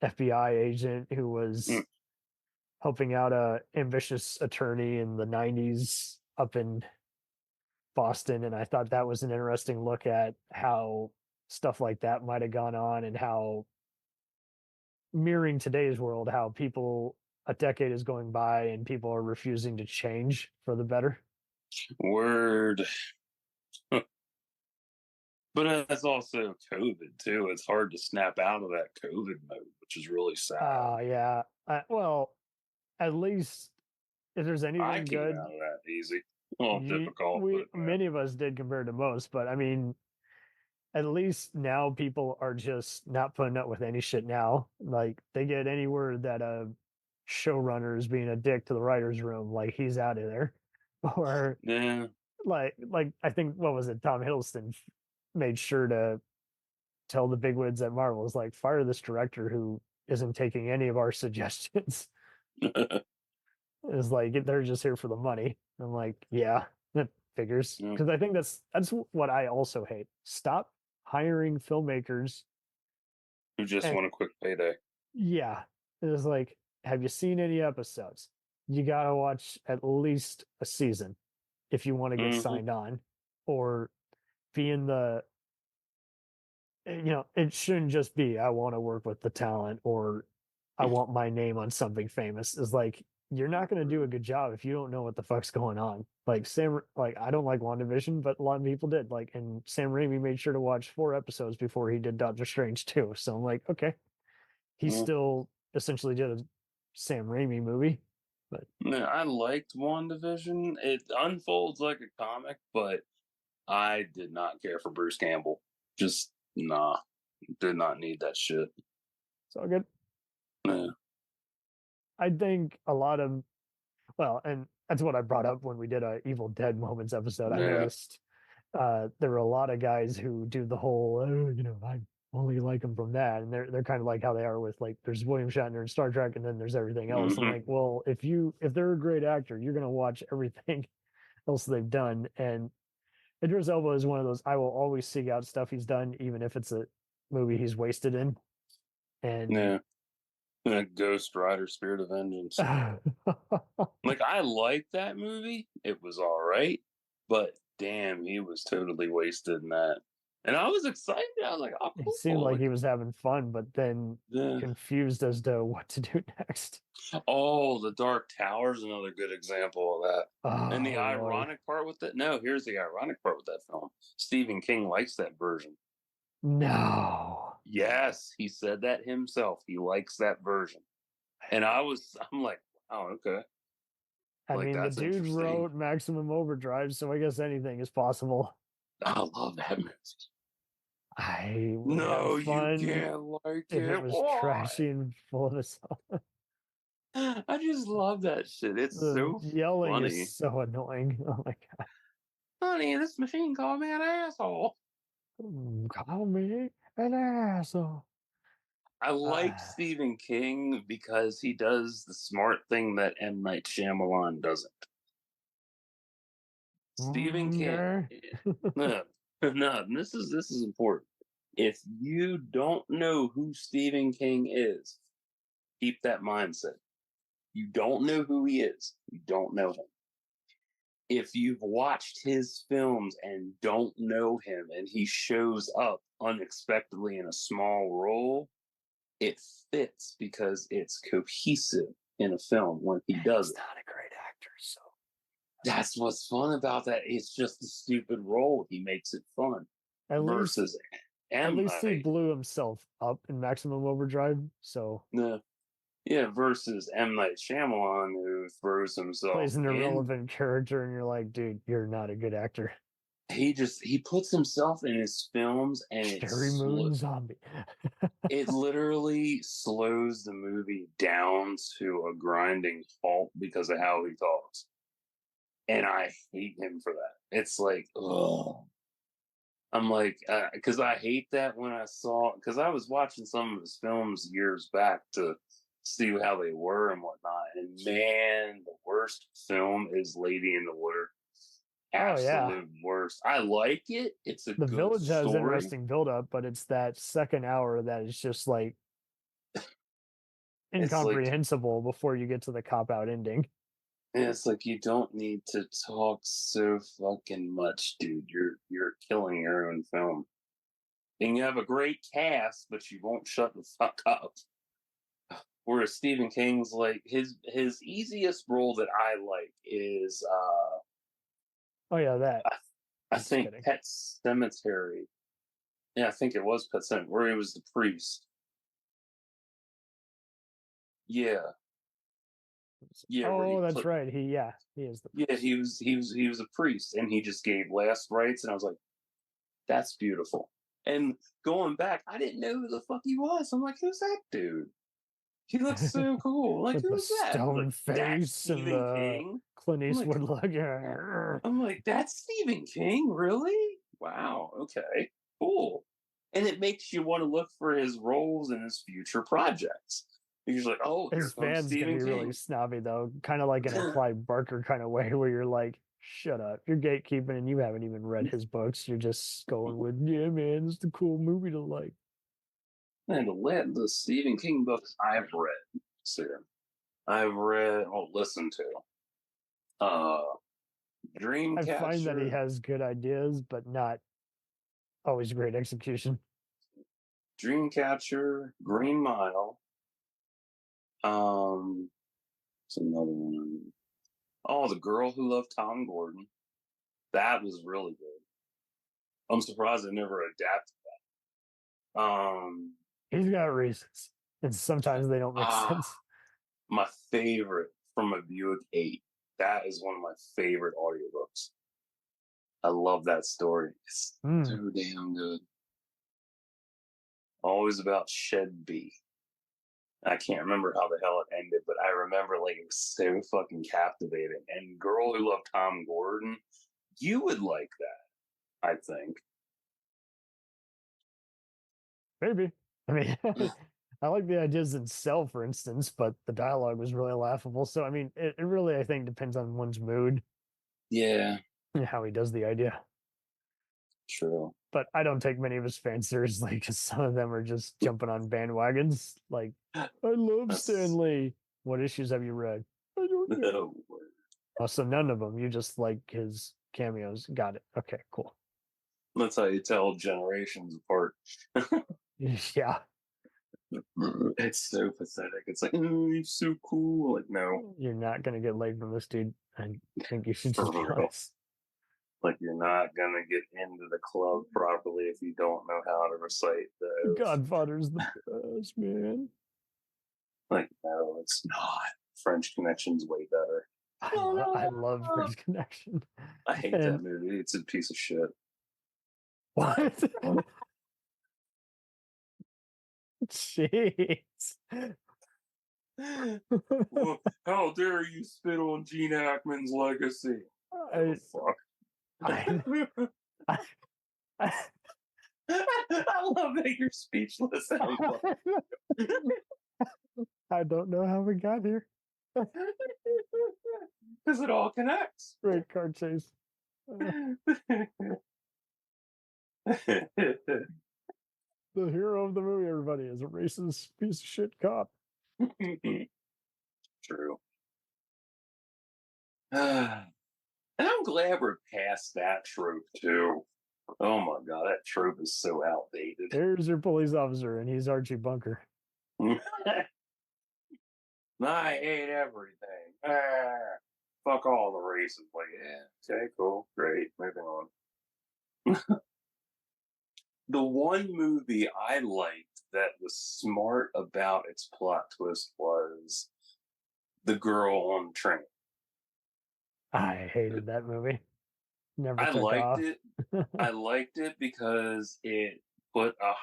FBI agent who was helping out a ambitious attorney in the 90s up in Boston. And I thought that was an interesting look at how stuff like that might have gone on, and how mirroring today's world, how people a decade is going by and people are refusing to change for the better. Word. But that's also COVID too. It's hard to snap out of that COVID mode, which is really sad. Yeah. Well, at least if there's I anything came good, out of that easy. Well, difficult, but many of us did compared to most. But I mean, at least now people are just not putting up with any shit now. Like they get any word that a showrunner is being a dick to the writer's room, like he's out of there. Or yeah, like I think what was it, Tom Hiddleston made sure to tell the bigwigs at Marvel, is like, fire this director who isn't taking any of our suggestions. Is like, they're just here for the money. I'm like, yeah, that figures. Because I think that's what I also hate. Stop hiring filmmakers who just want a quick payday. Yeah. It's like, have you seen any episodes? You gotta watch at least a season if you want to get signed on, or be in the, it shouldn't just be, I want to work with the talent, or I want my name on something famous. Is like, you're not going to do a good job if you don't know what the fuck's going on. Like I don't like WandaVision, but a lot of people did. Like, and Sam Raimi made sure to watch 4 episodes before he did Doctor Strange too. So I'm like, okay, he still essentially did a Sam Raimi movie. But yeah, I liked WandaVision. It unfolds like a comic, but I did not care for Bruce Campbell. Just nah, did not need that shit. It's all good. Yeah. I think a lot of, well, and that's what I brought up when we did a Evil Dead Moments episode. I noticed there were a lot of guys who do the whole, I only like them from that, and they're kind of like how they are with, like, there's William Shatner in Star Trek, and then there's everything else. I'm like, well, if they're a great actor, you're gonna watch everything else they've done. And Idris Elba is one of those, I will always seek out stuff he's done, even if it's a movie he's wasted in. And Ghost Rider: Spirit of Vengeance. Like, I liked that movie. It was all right, but damn, he was totally wasted in that. And I was excited. I was like, oh, cool. It seemed like he was having fun, but then confused as to what to do next. Oh, The Dark Tower is another good example of that. Oh, and the ironic part with that, no, here's the ironic part with that film. Stephen King likes that version. No. Yes, he said that himself. He likes that version. And I'm like, oh, okay. I mean, the dude wrote Maximum Overdrive, so I guess anything is possible. I love that movie. I no, you can't like if it was Why? trashy and full of itself. I just love that shit. It's so yelling funny. Is so annoying. Oh my god. Honey, this machine called me an asshole. Call me an asshole. I like Stephen King because he does the smart thing that M. Night Shyamalan doesn't. Stephen King. No, this is important. If you don't know who Stephen King is, keep that mindset. You don't know who he is. You don't know him. If you've watched his films and don't know him and he shows up unexpectedly in a small role, it fits because it's cohesive in a film when he does it. He's not a great actor, so that's what's fun about that. It's just a stupid role. He makes it fun. At least he blew himself up in Maximum Overdrive. So yeah, versus M. Night Shyamalan, who throws himself plays an irrelevant character, and you're like, dude, you're not a good actor. He puts himself in his films, and Scary Moon Zombie. It literally slows the movie down to a grinding halt because of how he talks. And I hate him for that. It's like, oh, I'm like, because I hate that when I saw, because I was watching some of his films years back to see how they were and whatnot. And man, the worst film is Lady in the Water. Oh yeah, Absolute worst. I like it. It's a The good Village has story. interesting build up, but it's that second hour that is just like It's like, incomprehensible before you get to the cop out ending. it's like you don't need to talk so fucking much, dude. You're killing your own film. And you have a great cast, but you won't shut the fuck up. Whereas Stephen King's like his easiest role that I like is Oh yeah, that. I think Pet Cemetery. Yeah, I think it was Pet Cemetery, where he was the priest. Yeah. Yeah. Oh, that's right. He is the Yeah, he was a priest, and he just gave last rites, and I was like, that's beautiful. And going back, I didn't know who the fuck he was. I'm like, who's that dude? He looks so cool. Like, with who's the that? stone Like, that's face and Stephen the King. Clint I'm like, Eastwood look. I'm like, that's Stephen King, really? Wow. Okay. Cool. And it makes you want to look for his roles in his future projects. Because you're like, oh, here His comes fans can Stephen be King. really snobby though, kind of like in a Clive Barker kind of way, where you're like, "Shut up, you're gatekeeping, and you haven't even read his books. You're just going with, yeah, man, it's the cool movie to like." And the Stephen King books I've read, sir, listened to. I find that he Dreamcatcher, has good ideas, but not always great execution. Dreamcatcher, Green Mile. It's another one. Oh, The Girl Who Loved Tom Gordon. That was really good. I'm surprised they never adapted that. He's got reasons, and sometimes they don't make sense. My favorite, From a Buick 8. That is one of my favorite audiobooks. I love that story. It's so damn good. Always about Shed B. I can't remember how the hell it ended, but I remember like it was so fucking captivating. And Girl Who Loved Tom Gordon, you would like that, I think. Maybe. I mean, I like the ideas in Cell, for instance, but the dialogue was really laughable. So, I mean, it really, I think, depends on one's mood Yeah, and how he does the idea. true. But I don't take many of his fans seriously because some of them are just jumping on bandwagons. Like, I love Stanley. What issues have you read? I don't know. No. Oh, so none of them. You just like his cameos. Got it. Okay, cool. That's how you tell generations apart. Yeah. It's so pathetic. It's like, oh, he's so cool. Like, no. You're not going to get laid from this dude. I think you should just be For real. honest. Like, you're not gonna get into the club properly if you don't know how to recite the Godfather's the best, man. Like, no, it's not. French Connection's way better. I love French Connection. I hate that movie. It's a piece of shit. What? Jeez. Well, how dare you spit on Gene Hackman's legacy? Fuck. I love that you're speechless. I don't know how we got here. Because it all connects. Great car chase. The hero of the movie, everybody, is a racist piece of shit cop. True. And I'm glad we're past that trope too. Oh my god, that trope is so outdated. There's your police officer, and he's Archie Bunker. I hate everything. Fuck all the races. Like, yeah, okay, cool, great, moving on. The one movie I liked that was smart about its plot twist was The Girl on the Train. I hated that movie. Never I took liked off. it. I liked it because it put a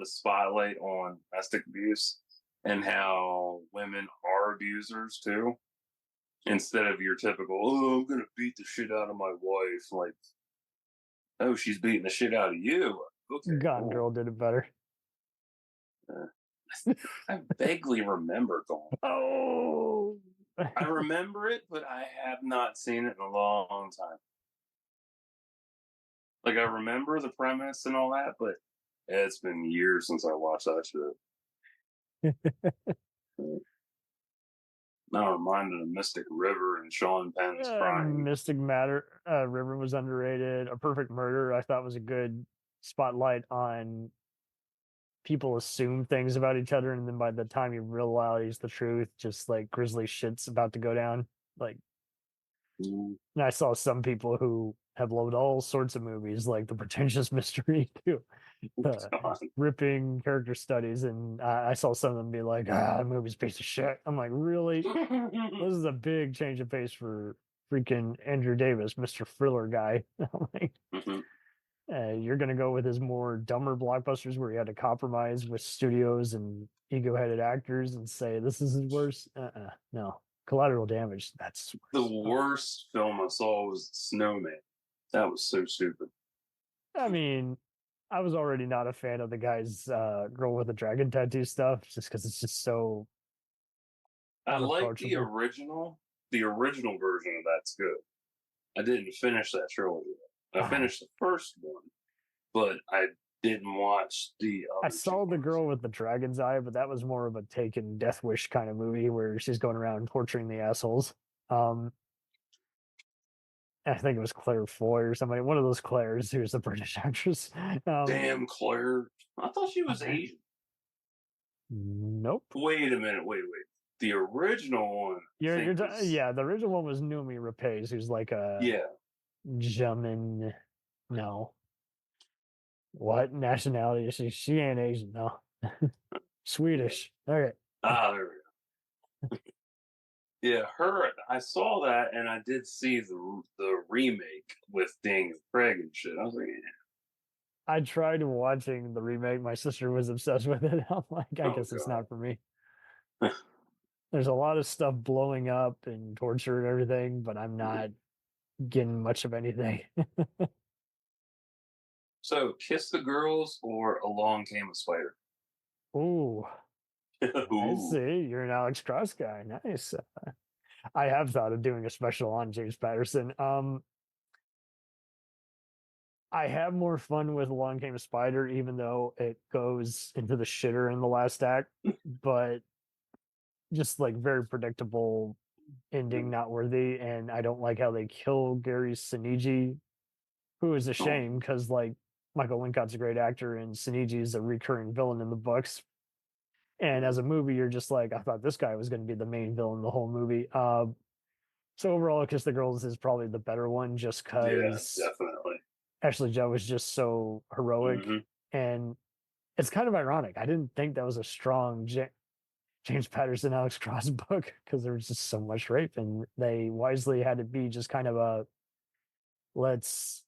spotlight on domestic abuse and how women are abusers too. Instead of your typical, oh, I'm gonna beat the shit out of my wife. Like, Oh, she's beating the shit out of you. Okay. Gone cool. Girl did it better. I vaguely remember Gone. Oh, I remember it, but I have not seen it in a long time. Like, I remember the premise and all that, but it's been years since I watched that shit. Now I'm reminded of Mystic River and Sean Penn's crying. Mystic Matter River was underrated. A Perfect Murder I thought was a good spotlight on people assume things about each other, and then by the time you realize the truth, just like grisly shit's about to go down. Like, and I saw some people who have loved all sorts of movies, like The Pretentious Mystery too, ripping character studies, and I saw some of them be like, "Ah, that movie's a piece of shit." I'm like, really? This is a big change of pace for freaking Andrew Davis, Mr. Thriller guy. I'm like, you're going to go with his more dumber blockbusters where he had to compromise with studios and ego-headed actors and say this is his worst. No. Collateral Damage. That's the worst film I saw was Snowman. That was so stupid. I mean, I was already not a fan of the guy's girl with the dragon tattoo stuff, just because it's just so. I like the original. The original version of that's good. I didn't finish that trilogy. I finished the first one, but I didn't watch the other. I saw the girl with the dragon's eye, but that was more of a Taken Death Wish kind of movie where she's going around torturing the assholes. I think it was Claire Foy or somebody, one of those Claires who's a British actress. Damn Claire! I thought she was Asian. Nope. Wait a minute. Wait. The original one. Yeah, the original one was Noomi Rapace, who's like a German. No. What nationality is she? She ain't Asian, no. Swedish. Okay. Ah, there we go. Yeah, her. I saw that, and I did see the remake with Daniel Craig and shit. I was like, I tried watching the remake. My sister was obsessed with it. I'm like, I guess it's not for me. There's a lot of stuff blowing up and torture and everything, but I'm not getting much of anything. So, Kiss the Girls or Along Came a Spider? Ooh. I see. You're an Alex Cross guy. Nice. I have thought of doing a special on James Patterson. I have more fun with Along Came a Spider, even though it goes into the shitter in the last act, but just like very predictable ending, not worthy. And I don't like how they kill Gary Sinise, who is a shame because like Michael Wincott's a great actor and Sinise is a recurring villain in the books. And as a movie, you're just like, I thought this guy was going to be the main villain the whole movie. So overall, Kiss the Girls is probably the better one, just because definitely Ashley Judd was just so heroic, and it's kind of ironic. I didn't think that was a strong James Patterson, Alex Cross book because there was just so much rape, and they wisely had to be just kind of a let's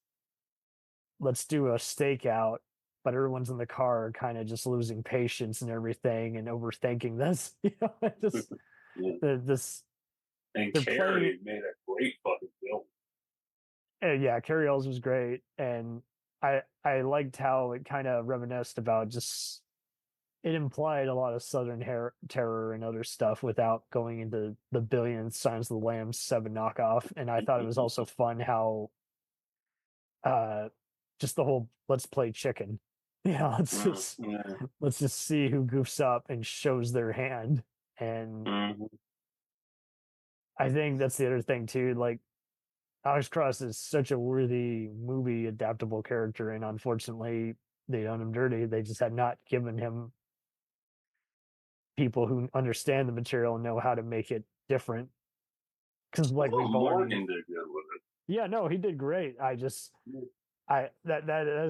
do a stakeout, but everyone's in the car kind of just losing patience and everything and overthinking this. Just this. And Carrie made a great fucking film. Yeah, Carrie Ells was great, and I liked how it kind of reminisced about just it implied a lot of Southern terror and other stuff without going into the billion Signs of the Lambs 7 knockoff. And I thought it was also fun how just the whole let's play chicken. Yeah, let's just see who goofs up and shows their hand. And I think that's the other thing too. Like Alex Cross is such a worthy movie adaptable character, and unfortunately they done him dirty. They just had not given him people who understand the material and know how to make it different. Because like Morgan did good with it. Yeah, no, he did great. That is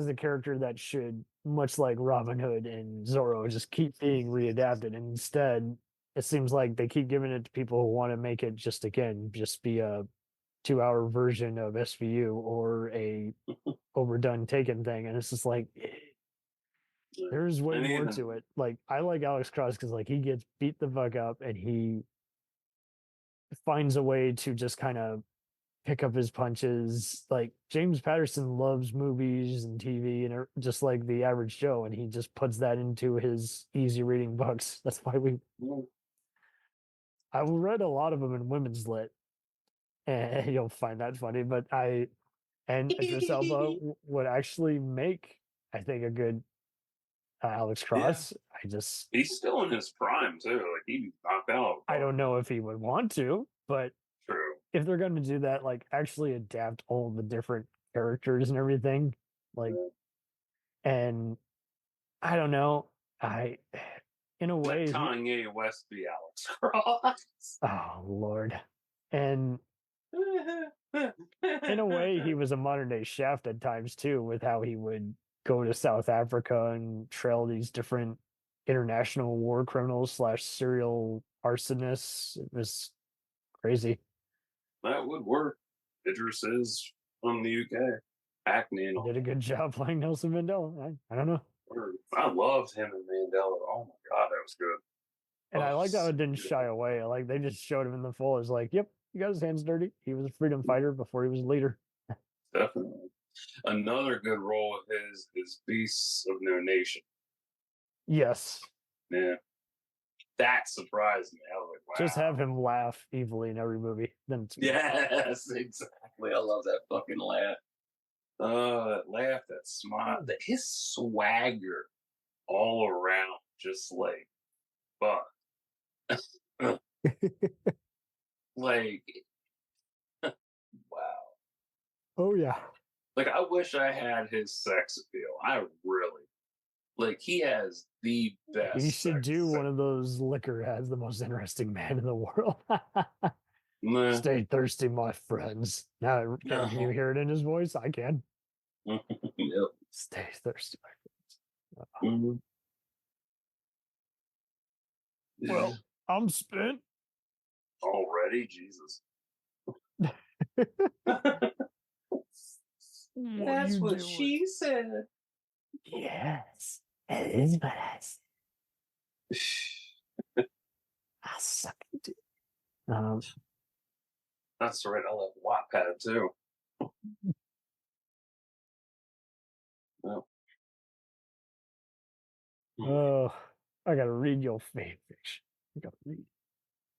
the character that should, much like Robin Hood and Zorro, just keep being readapted. And instead, it seems like they keep giving it to people who want to make it just be a 2-hour version of SVU or a overdone Taken thing. And it's just like there's way more to it. Like I like Alex Cross because like he gets beat the fuck up and he finds a way to just kind of pick up his punches. Like James Patterson loves movies and TV and just like the average Joe, and he just puts that into his easy reading books. That's why I read a lot of them in women's lit, and you'll find that funny. But Idris Elba would actually make, I think, a good Alex Cross. Yeah. He's still in his prime too. Like he knocked out. I don't know if he would want to, but true. If they're going to do that, like actually adapt all the different characters and everything, like, and I don't know, in a way, Kanye West be Alex Cross. Oh Lord, and in a way, he was a modern day Shaft at times too, with how he would go to South Africa and trail these different international war criminals / serial arsonists. It was crazy. That would work. Idris is from the UK. Acne. He did a good job playing Nelson Mandela. I don't know. I loved him and Mandela. Oh my god, that was good. And I liked how it didn't shy away. Like they just showed him in the full as like, yep, he got his hands dirty. He was a freedom fighter before he was a leader. Definitely. Another good role of his is Beasts of No Nation. Yes. Yeah. That surprised me. I was like, wow. Just have him laugh evilly in every movie. Then it's yes, exactly. I love that fucking laugh. That laugh, that smile, his swagger all around, just like, fuck. Like, wow. Oh, yeah. Like, I wish I had his sex appeal. I really. Like, he has the best. He should do one of those liquor has the most interesting man in the world. Stay thirsty, my friends. Now, can you hear it in his voice? I can. Yep. Stay thirsty, my friends. Well, I'm spent. Already? Jesus. That's what she said. Yes, that is what I said. I suck it. That's right. I love Wattpad too. Oh. Oh, I gotta read your fan fiction. I gotta read.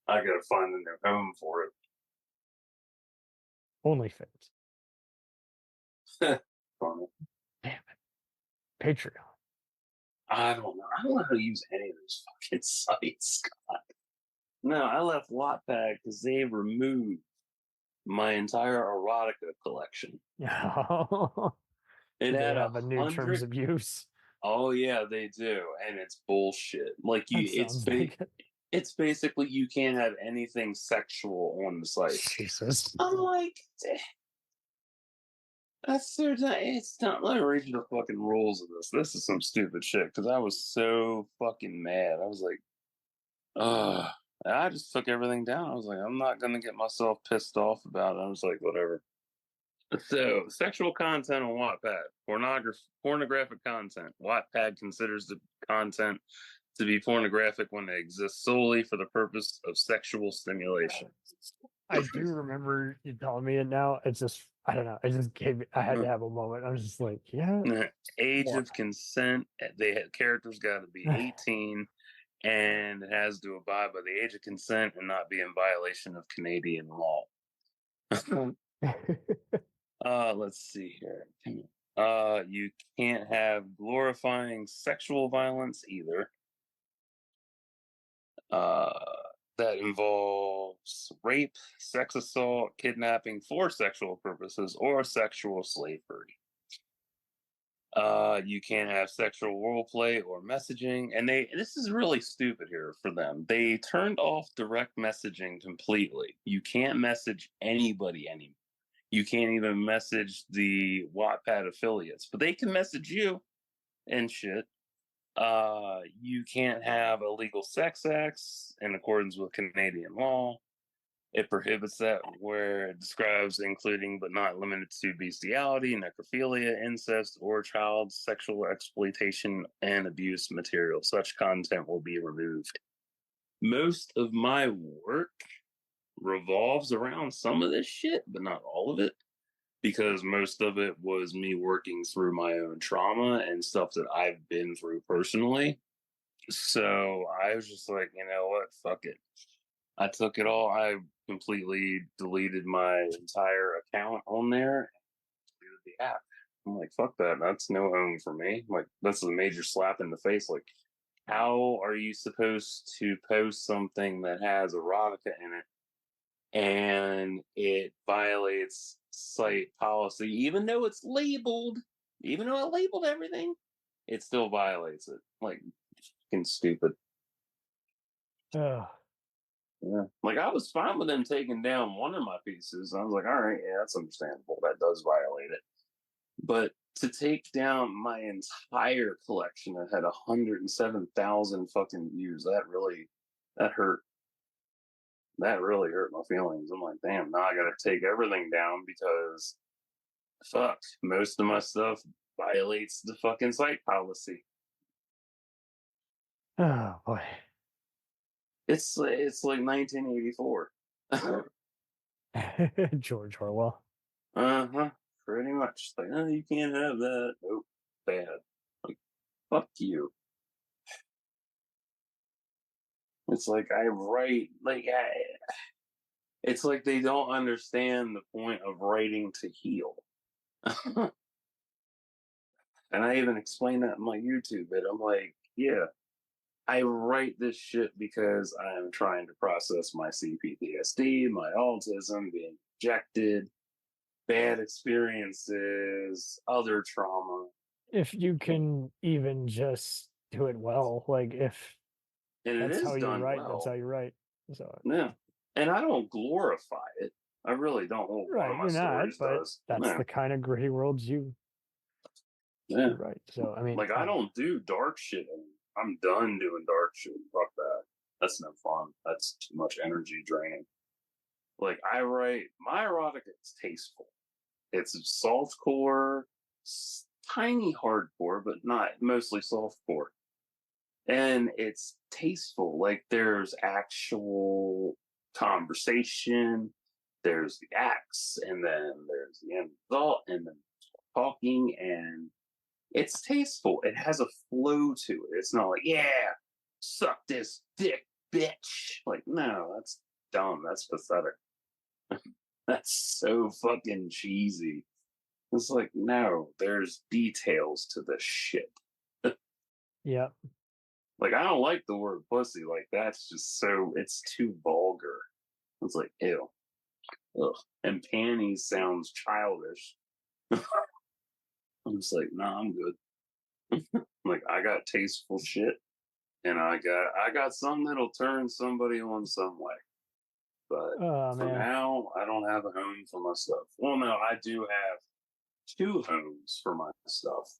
I gotta find a new home for it. OnlyFans. Damn it. Patreon. I don't know. I don't know how to use any of those fucking sites, God. No, I left Wattpad because they removed my entire erotica collection. It had have a new terms of use. Oh yeah, they do, and it's bullshit. Like it's basically you can't have anything sexual on the site. Jesus. I'm like, it's not. Let me read you the fucking rules of this. This is some stupid shit because I was so fucking mad. I was like, I just took everything down. I was like, I'm not gonna get myself pissed off about it. I was like, whatever. So, sexual content on Wattpad, pornographic content. Wattpad considers the content to be pornographic when it exists solely for the purpose of sexual stimulation. I do remember you telling me it now. It's just, I don't know. It just I had to have a moment. I was just like, yeah. Age of consent. Characters got to be 18 and it has to abide by the age of consent and not be in violation of Canadian law. Let's see here. You can't have glorifying sexual violence either. That involves rape, sex assault, kidnapping for sexual purposes, or sexual slavery. You can't have sexual role play or messaging, and this is really stupid here for them. They turned off direct messaging completely. You can't message anybody anymore. You can't even message the Wattpad affiliates, but they can message you and shit. You can't have illegal sex acts in accordance with Canadian law. It prohibits that where it describes including but not limited to bestiality, necrophilia, incest, or child sexual exploitation and abuse material. Such content will be removed. Most of my work, revolves around some of this shit, but not all of it, because most of it was me working through my own trauma and stuff that I've been through personally. So I was just like, you know what? Fuck it. I took it all. I completely deleted my entire account on there and deleted the app. I'm like, fuck that. That's no home for me. Like, that's a major slap in the face. Like, how are you supposed to post something that has erotica in it and it violates site policy, even though it's labeled, even though I labeled everything, it still violates it. Like, fucking stupid. Yeah. Like, I was fine with them taking down one of my pieces. I was like, all right, yeah, that's understandable. That does violate it. But to take down my entire collection that had 107,000 fucking views, that hurt. That really hurt my feelings. I'm like, damn, now I gotta take everything down because, fuck, most of my stuff violates the fucking site policy. Oh boy. It's like 1984. George Orwell. Uh-huh. Pretty much. Like, oh, you can't have that. Nope. Bad. Like, fuck you. It's like I write, it's like they don't understand the point of writing to heal. And I even explain that in my YouTube bit. I'm like, yeah, I write this shit because I'm trying to process my CPTSD, my autism, being rejected, bad experiences, other trauma. If you can even just do it well, like if and that's it is how you done write, well. that's how you write. So yeah, and I don't glorify it. I really don't. Right, you're not, but that's the kind of gritty worlds you right. So I mean, like, I don't do dark shit anymore. I'm done doing dark shit. Fuck that. That's no fun. That's too much energy draining. Like, I write, my erotica is tasteful. It's softcore, tiny hardcore, but not mostly softcore. And it's tasteful. Like, there's actual conversation, there's the acts, and then there's the end result, and then talking, and it's tasteful. It has a flow to it. It's not like, yeah, suck this dick, bitch. Like, no, that's dumb. That's pathetic. That's so fucking cheesy. It's like, no, there's details to this shit. Yeah. Like, I don't like the word pussy. Like, that's just so, it's too vulgar. It's like, ew. Ugh. And panties sounds childish. I'm just like, nah, I'm good. Like, I got tasteful shit, and I got some that'll turn somebody on some way. But for now, I don't have a home for my stuff. Well, no, I do have 2 homes for my stuff,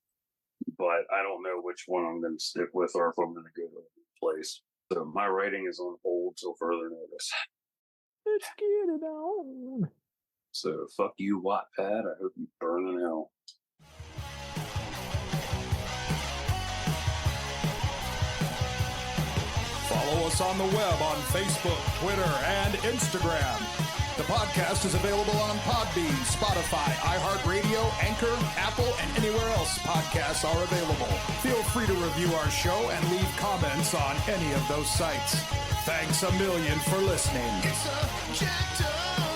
but I don't know which one I'm going to stick with or if I'm going to go to a new place. So my writing is on hold till further notice. Let's get it on. So fuck you, Wattpad. I hope you burn in hell. Follow us on the web on Facebook, Twitter, and Instagram. The podcast is available on Podbean, Spotify, iHeartRadio, Anchor, Apple, and anywhere else podcasts are available. Feel free to review our show and leave comments on any of those sites. Thanks a million for listening. It's a jacked up